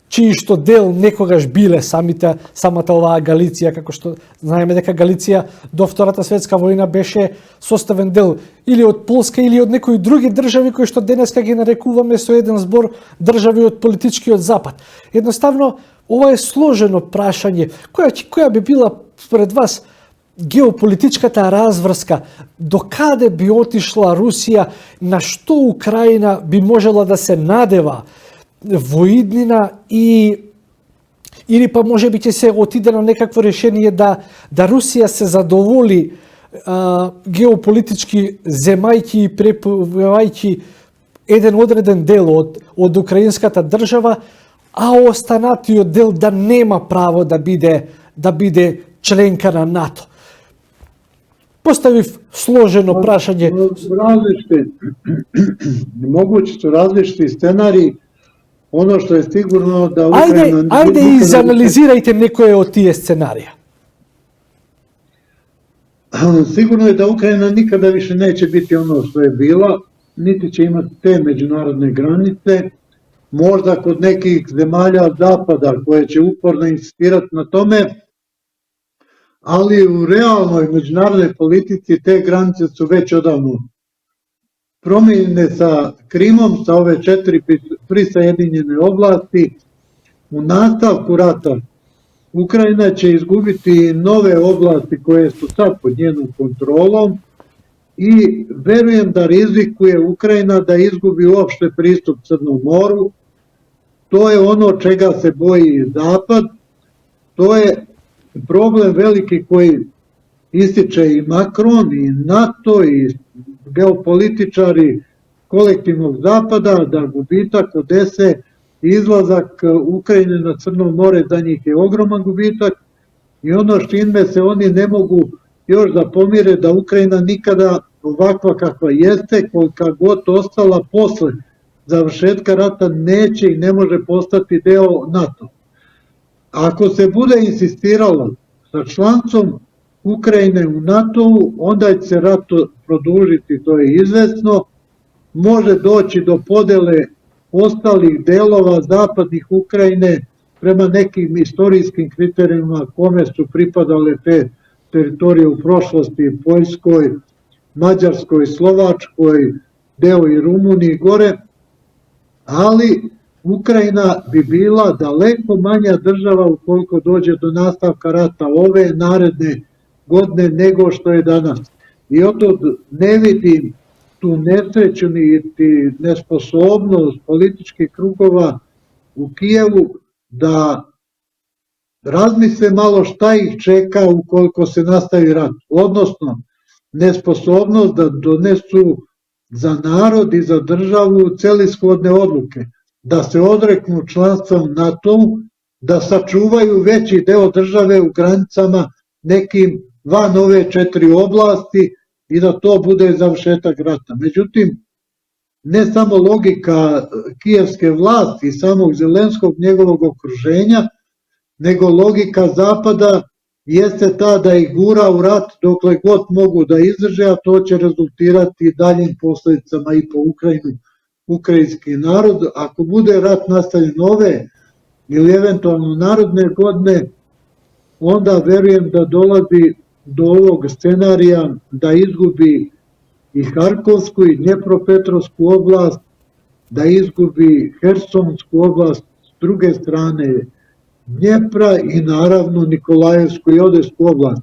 чиј што дел некогаш биле самата оваа Галиција, како што знаеме дека Галиција до Втората светска војна беше составен дел или од Полска или од некои други држави кои што денеска ги нарекуваме со еден збор држави од политичкиот запад. Едноставно, ова е сложено прашање. Која би била според вас геополитичката разврска, до каде би отишла Русија, на што Украина би можела да се надева во иднина или па може би ќе се отиде на некакво решение да Русија се задоволи геополитички земајќи и препувајќи еден одреден дел од украинската држава, а останатиот дел да нема право да биде членка на НАТО. Поставив сложено прашање. Могуće su različiti scenariji. Ono što je sigurno da Ukrajina... Ајде изанализирајте некој од тие сценарија. Sigurno je da Ukrajina nikada više neće biti ono što je bila, niti će imati te međunarodne granice. Možda kod nekih zemalja zapada koje će uporno insistirati na tome, ali u realnoj međunarodnoj politici te granice su već odavno promijenjene sa Krimom, sa ove 4 prisajedinjene oblasti. U nastavku rata Ukrajina će izgubiti nove oblasti koje su sad pod njenom kontrolom i verujem da rizikuje Ukrajina da izgubi uopšte pristup Crnom moru. To je ono čega se boji Zapad, to je problem veliki koji ističe i Macron i NATO i geopolitičari kolektivnog Zapada, da gubitak Odese i izlazak Ukrajine na Crno more za njih je ogroman gubitak i ono s čime se oni ne mogu još da pomire da Ukrajina nikada ovakva kakva jeste, kolika god ostala posle završetka rata neće i ne može postati deo NATO. Ako se bude insistiralo sa člancom Ukrajine u NATO-u, onda će se rat produžiti, to je izvesno, može doći do podele ostalih delova zapadnih Ukrajine prema nekim istorijskim kriterijima kome su pripadale te teritorije u prošlosti, Poljskoj, Mađarskoj, Slovačkoj, deo i Rumuniji gore, ali Ukrajina bi bila daleko manja država ukoliko dođe do nastavka rata ove naredne godine nego što je danas. I otod ne vidim tu nesreću niti nesposobnost političkih krugova u Kijevu da razmisle malo šta ih čeka ukoliko se nastavi rat, odnosno nesposobnost da donesu za narod i za državu celishodne odluke, da se odreknu članstva u NATO-u, da sačuvaju veći deo države u granicama nekim van ove 4 oblasti i da to bude završetak rata. Međutim, ne samo logika kijevske vlasti i samog Zelenskog njegovog okruženja, nego logika Zapada jeste ta da ih gura u rat dokle god mogu da izdrže, a to će rezultirati daljim posledicama i po Ukrajinu, ukrajinski narod. Ako bude rat nastavljen ove ili eventualno narodne godine, onda verujem da dolazi do ovog scenarija da izgubi i Harkovsku i Dnjepropetrovsku oblast, da izgubi Hersonsku oblast s druge strane Dnjepra i naravno Nikolajevsku i Odesku oblast.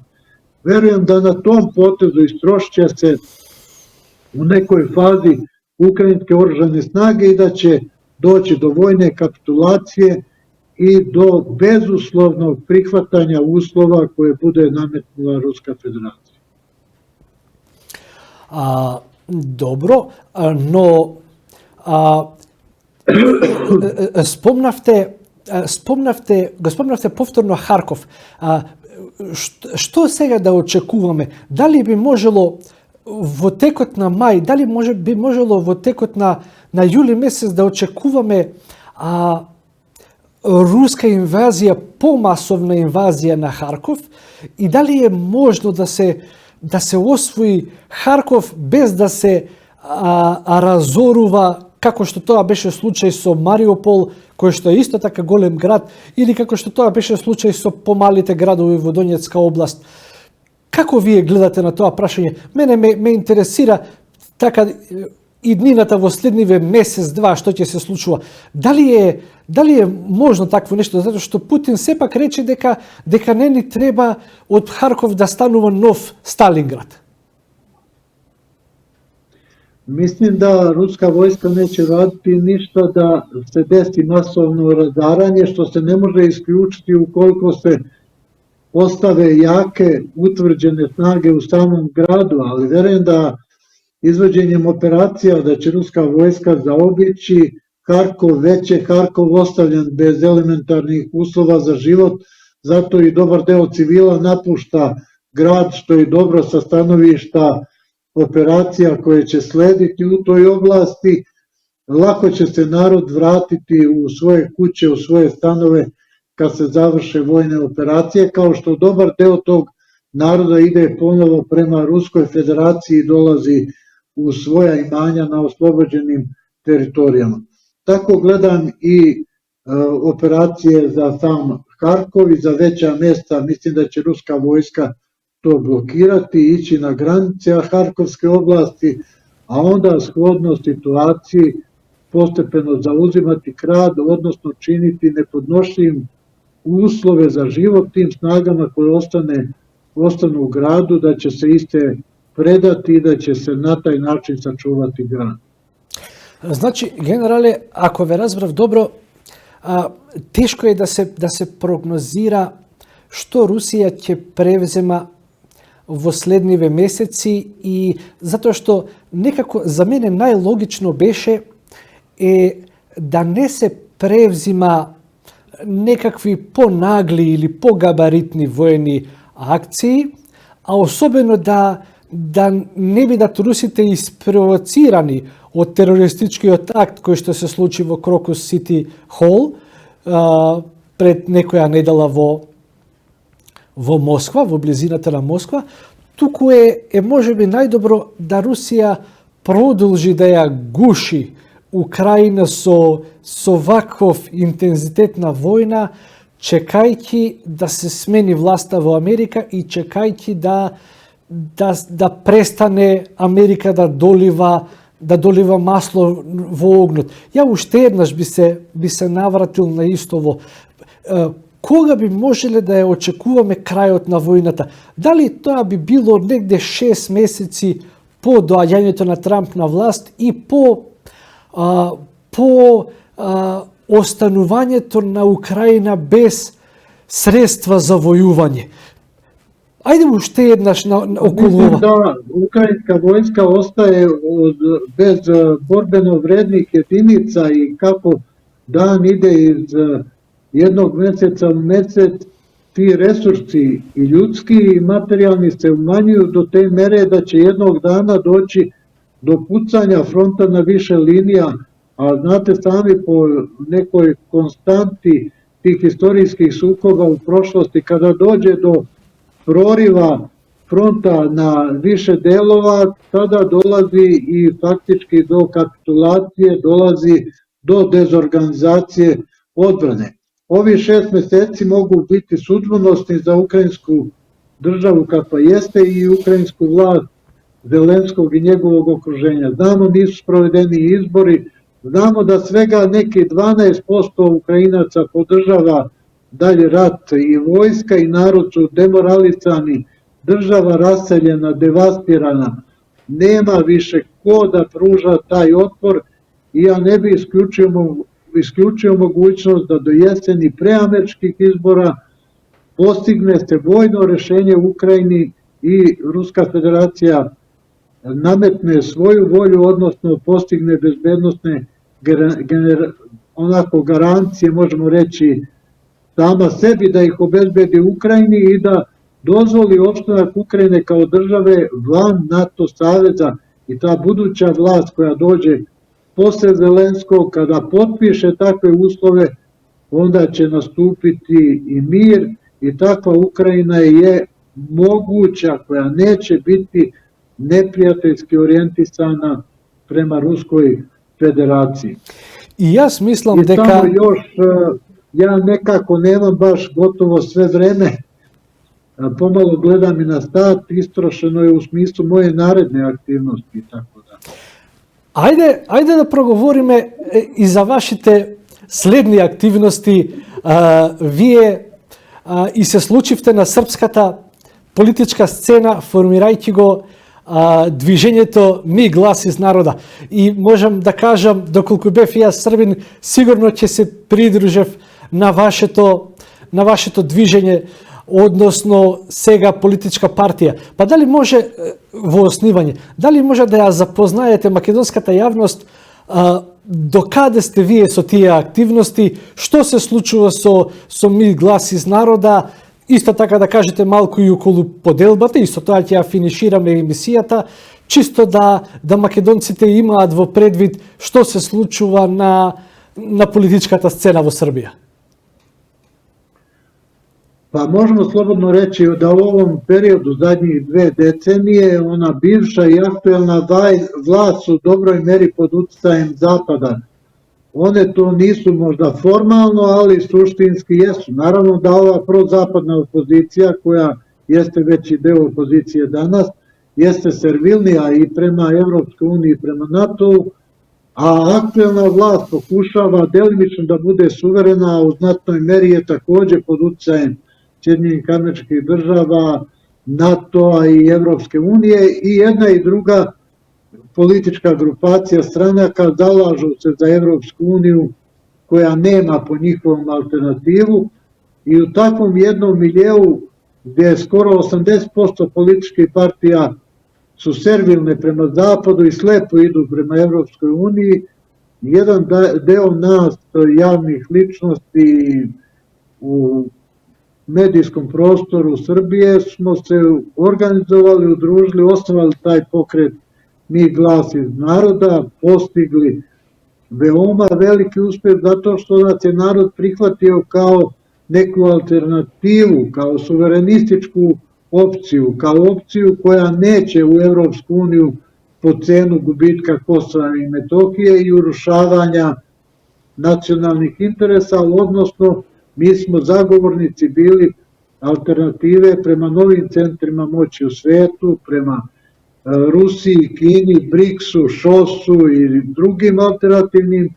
Verujem da na tom potezu istrošće se u nekoj fazi ukrajinske oružane snage i da će doći do vojne kapitulacije i do bezuslovnog prihvatanja uslova koje bude nametnula Ruska federacija. Dobro, no спомнавте повторно Харков. Што сега да очекуваме? Дали би можело во текот на мај, дали би можело во текот на јули месец да очекуваме руска инвазија, помасовна инвазија на Харков, и дали е можно да се освои Харков без да се разорува, како што тоа беше случај со Мариупол, кој што е исто така голем град, или како што тоа беше случај со помалите градови во Донецка област. Како вие гледате на тоа прашање? Мене ме интересира така и днината во следниве месец-два што ќе се случува. Дали е можно такво нешто, затоа што Путин сепак рече дека не ни треба од Харков да станува нов Сталинград? Mislim da ruska vojska neće raditi ništa da se desi masovno razaranje, što se ne može isključiti ukoliko se postave jake, utvrđene snage u samom gradu, ali verujem da izvođenjem operacija da će ruska vojska zaobići Harkov, već je Harkov ostavljen bez elementarnih uslova za život, zato i dobar deo civila napušta grad, što je dobro sa stanovišta operacija koje će slediti u toj oblasti. Lako će se narod vratiti u svoje kuće, u svoje stanove kad se završe vojne operacije, kao što dobar deo tog naroda ide ponovo prema Ruskoj federaciji i dolazi u svoja imanja na oslobođenim teritorijama. Tako gledam i operacije za sam Harkov i za veća mesta. Mislim da će ruska vojska to blokirati, ići na granice Harkovske oblasti, a onda shodno situaciji postepeno zauzimati grad, odnosno činiti nepodnošljivim uslove za život tim snagama koje ostanu u gradu, da će se iste predati i da će se na taj način sačuvati grad. Значи, генерале, ако ве разбрав добро, тешко е да се прогнозира што Русија ќе превзема во следниве месеци, и затоа што некако за мене најлогично беше да не се превзима некакви понагли или погабаритни воени акции, а особено да не бидат русите испровоцирани од терористичкиот акт кој што се случи во Крокус Сити Хол пред некоја недела во Москва, во близината на Москва, туку е можеби најдобро да Русија продолжи да ја гуши Украина со ваков интензитет на војна, чекајќи да се смени власта во Америка и чекајќи да престане Америка да долива масло во огнот. Ја уште еднаш би се навратил на истово. Кога би можеле да ја очекуваме крајот на војната? Дали тоа би било негде 6 месеци по доаѓањето на Трамп на власт и по останувањето на Украина без средства за војување? Ајде уште еднаш околу ова. Да, украинска војска остае без борбено вредних единица и како дан иде из jednog meseca u mesec, ti resursi i ljudski i materijalni se umanjuju do te mere da će jednog dana doći do pucanja fronta na više linija, a znate sami po nekoj konstanti tih istorijskih sukoba u prošlosti, kada dođe do proriva fronta na više delova, tada dolazi i faktički do kapitulacije, dolazi do dezorganizacije odbrane. Ovi 6 meseci mogu biti sudbonosni za ukrajinsku državu kakva jeste i ukrajinsku vlast Zelenskog i njegovog okruženja. Znamo, nisu sprovedeni izbori, znamo da svega neki 12% Ukrajinaca podržava dalje rat i vojska i narod su demoralisani, država raseljena, devastirana, nema više ko da pruža taj otpor i ja ne bi isključio mogućnost da do jeseni preameričkih izbora postigne se vojno rešenje u Ukrajini i Ruska federacija nametne svoju volju, odnosno postigne bezbednosne garancije, možemo reći, sama sebi da ih obezbedi Ukrajini i da dozvoli opstanak Ukrajine kao države van NATO saveza i ta buduća vlast koja dođe posle Zelenskog, kada potpiše takve uslove, onda će nastupiti i mir i takva Ukrajina je moguća, koja neće biti neprijateljski orijentisana prema Ruskoj federaciji. I јас мислам дека... I samo još, ja nekako nemam baš gotovo sve vreme, pomalo gledam i na stat, istrošeno je u smislu moje naredne aktivnosti, tako da. Ајде да проговориме и за вашите следни активности. Вие и се случивте на српската политичка сцена, формирајќи го движењето Ми глас из народа. И можам да кажам, доколку бев и јас србин, сигурно ќе се придружев на вашето движење, односно сега политичка партија. Па дали може во основање, дали може да ја запознаете македонската јавност до каде сте вие со тие активности, што се случува со Ми глас из народа, исто така да кажете малку и околу поделбата, и со тоа ќе ја финишираме емисијата, чисто да македонците имаат во предвид што се случува на политичката сцена во Србија. Pa možemo slobodno reći da u ovom periodu zadnjih 2 decenije ona bivša i aktuelna vlast su u dobroj meri pod uticajem Zapada. One to nisu možda formalno, ali suštinski jesu. Naravno da ova prozapadna opozicija, koja jeste veći deo opozicije danas, jeste servilnija i prema Evropskoj uniji i prema NATO-u, a aktuelna vlast pokušava delimično da bude suverena, a u znatnoj meri je takođe pod uticajem Sjedinjenih Američkih Država, NATO-a i Evropske unije, i jedna i druga politička grupacija stranaka zalažu se za Evropsku uniju koja nema po njihovom alternativu, i u takvom jednom miljeu gdje skoro 80% političkih partija su servilne prema Zapadu i slepo idu prema Evropskoj uniji, jedan deo nas, javnih ličnosti u medijskom prostoru Srbije, smo se organizovali, udružili, osnovali taj pokret mi Glas iz naroda postigli veoma veliki uspjeh zato što nas je narod prihvatio kao neku alternativu, kao suverenističku opciju, kao opciju koja neće u Evropsku uniju po cenu gubitka Kosova i Metohije i urušavanja nacionalnih interesa, odnosno mi smo zagovornici bili alternative prema novim centrima moći u svetu, prema Rusiji, Kini, BRICS-u, ŠOS-u i drugim alternativnim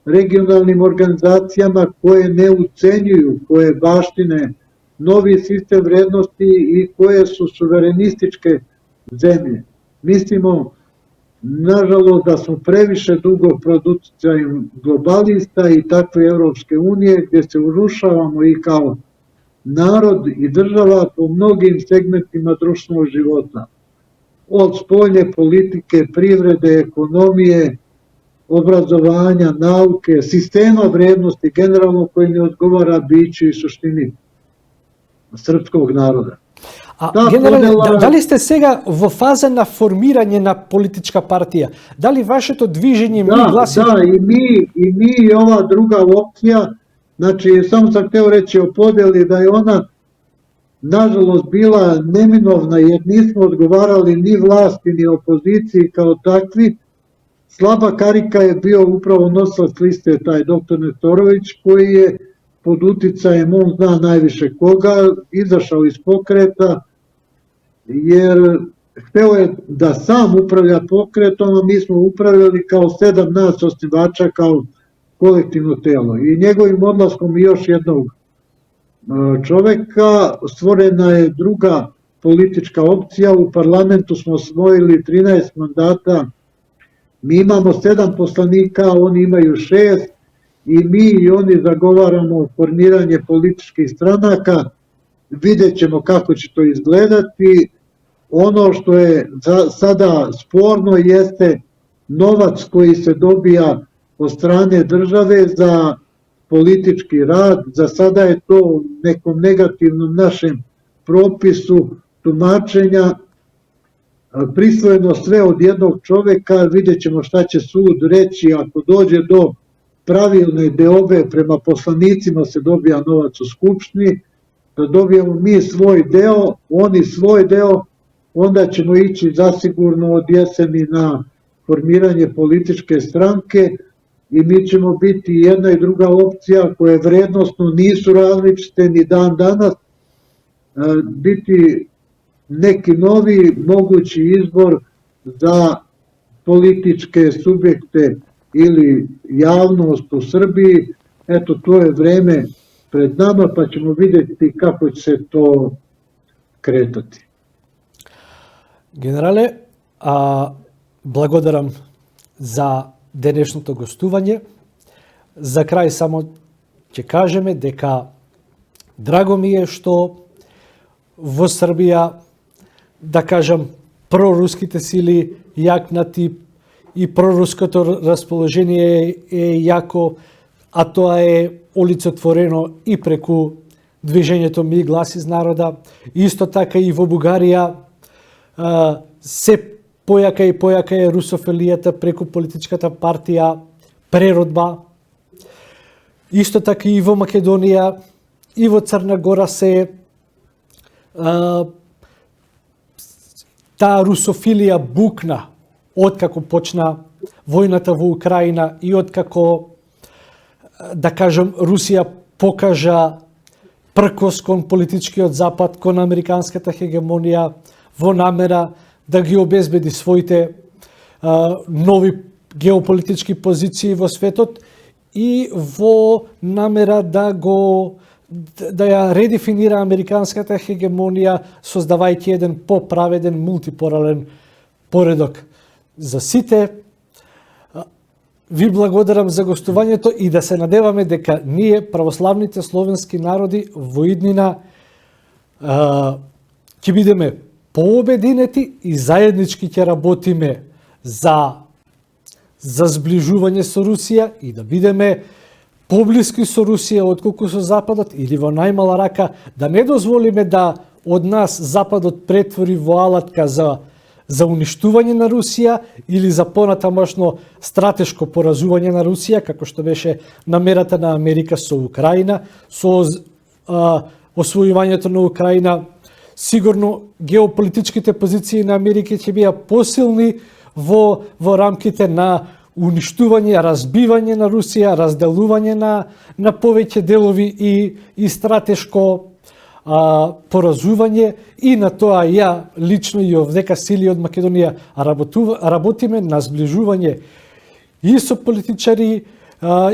regionalnim organizacijama koje ne ucenjuju, koje baštine novi sistem vrednosti i koje su suverenističke zemlje. Mislimo, nažalost, da smo previše dugo pod uticajem globalista i takve Evropske unije gdje se urušavamo i kao narod i država po mnogim segmentima društvenog života. Od spoljne politike, privrede, ekonomije, obrazovanja, nauke, sistema vrednosti generalno koji ne odgovara biću i suštini srpskog naroda. Генерале, дали сте сега во фаза на формирање на политичка партија? Дали вашето движење ми гласи... Да, и ми и ова друга опција, значи, само sam hteo reći o podeli da je ona nažalost bila neminovna jer nismo odgovarali ni vlasti ni opoziciji kao takvi. Slaba karika je bio upravo nosilac liste taj doktor Nestorović koji je pod uticajem, on zna najviše koga, izašao iz pokreta jer hteo je da sam upravlja pokretom, a mi smo upravljali kao 7 nas osnivača, kao kolektivno telo. I njegovim odlaskom još jednog čoveka stvorena je druga politička opcija. U parlamentu smo osvojili 13 mandata, mi imamo 7 poslanika, oni imaju 6 i mi i oni zagovaramo formiranje političkih stranaka. Vidjet ćemo kako će to izgledati. Ono što je sada sporno jeste novac koji se dobija od strane države za politički rad. Za sada je to u nekom negativnom našem propisu tumačenja prisvojeno sve od jednog čoveka. Vidjet ćemo šta će sud reći ako dođe do pravilne deobe prema poslanicima se dobija novac u Skupštini, da dobijemo mi svoj deo, oni svoj deo, onda ćemo ići zasigurno od jeseni na formiranje političke stranke i mi ćemo biti jedna i druga opcija koje vrednostno nisu različite ni dan danas, biti neki novi mogući izbor za političke subjekte ili javnost u Srbiji. Eto, to je vreme pred nama, pa ćemo vidjeti kako će se to kretati. Генерале, благодарам за денешното гостување. За крај само ќе кажеме дека драго ми е што во Србија, да кажам, проруските сили јакнати и проруското расположение е јако, а тоа е олицетворено и преку движењето Ми глас из народа. Исто така и во Бугарија се појака и појака е русофилијата преку политичката партија Преродба. Исто така и во Македонија и во Црна Гора се таа русофилија букна откако почна војната во Украина и откако, да кажем, Русија покажа пркос кон политичкиот запад, кон американската хегемонија, во намера да ги обезбеди своите нови геополитички позиции во светот и во намера да ја редефинира американската хегемонија, создавајќи еден поправеден мултипорален поредок. За сите ви благодарам за гостувањето и да се надеваме дека ние, православните словенски народи, во иднина ќе бидеме пообединети и заеднички ќе работиме за зближување со Русија и да бидеме поблиски со Русија отколку со Западот, или во најмала рака да не дозволиме да од нас Западот претвори во алатка за уништување на Русија или за понатамошно стратешко поразување на Русија, како што беше намерата на Америка со Украина, со освојувањето на Украина. Сигурно геополитичките позиции на Америка ќе биа посилни во рамките на уништување, разбивање на Русија, разделување на повеќе делови и стратешко поразување, и на тоа ја лично и овдека сили од Македонија работиме на зближување и со политичари,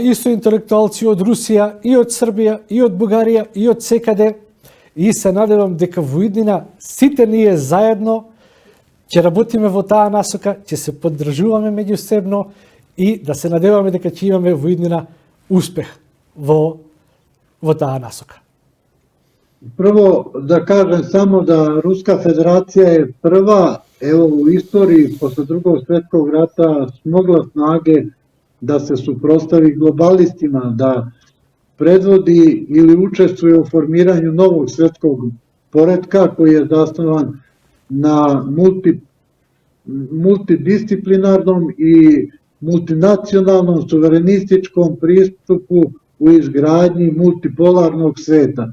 и со интелектуалци од Русија, и од Србија, и од Бугарија, и од секаде, и се надевам дека во иднина сите ние заедно ќе работиме во таа насока, ќе се поддржуваме меѓусебно и да се надеваме дека ќе имаме во иднина успех во таа насока. Прво да кажем само да Руска Федерација е прва у исторiji после Другog светскog rata смогла снаге да се супростави глобалистима, да предводи или учествуе у формирању новog светскog поретка кој е заснован на мултидисциплинарном и мултинационалном суверенистичком приступу у изградњи мултиполарnog света.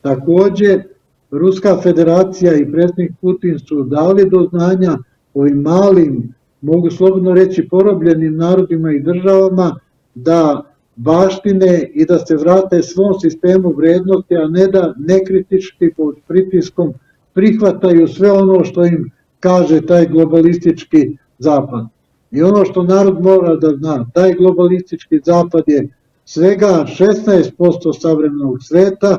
Takođe, Ruska Federacija i predsjednik Putin su dali do znanja ovim malim, mogu slobodno reći porobljenim narodima i državama da baštine i da se vrate svom sistemu vrednosti, a ne da nekritički pod pritiskom prihvataju sve ono što im kaže taj globalistički zapad. I ono što narod mora da zna, taj globalistički zapad je svega 16% savremenog sveta,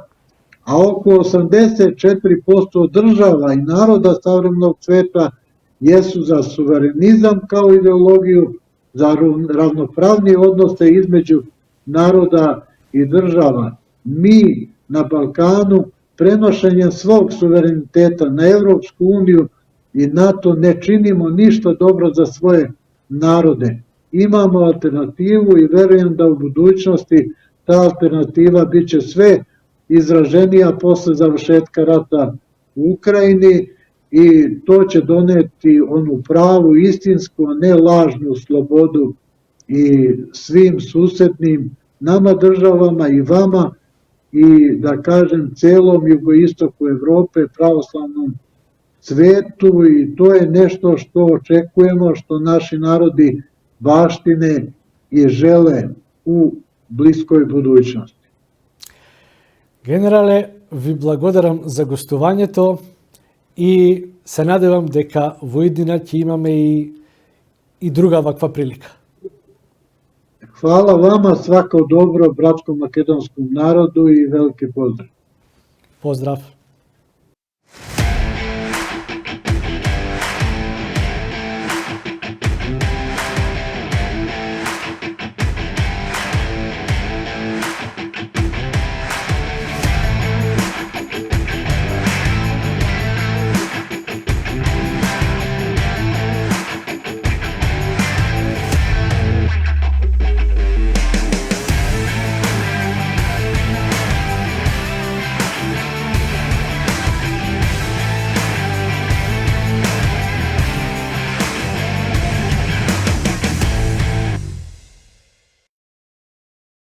a oko 84% država i naroda savremenog sveta jesu za suverenizam kao ideologiju, za ravnopravni odnose između naroda i država. Mi na Balkanu prenošenjem svog suvereniteta na Evropsku uniju i NATO ne činimo ništa dobro za svoje narode. Imamo alternativu i verujem da u budućnosti ta alternativa biće sve izraženija posle završetka rata u Ukrajini i to će doneti onu pravu, istinsku, a ne lažnu slobodu i svim susednim nama državama i vama i da kažem celom jugoistoku Evrope, pravoslavnom svetu, i to je nešto što očekujemo, što naši narodi baštine i žele u bliskoj budućnosti. Генерале, ви благодарам за гостувањето и се надевам дека во иднина ќе имаме и друга ваква прилика. Hvala vama, svako dobro bratskom makedonskom narodu i veliki pozdrav. Поздрав.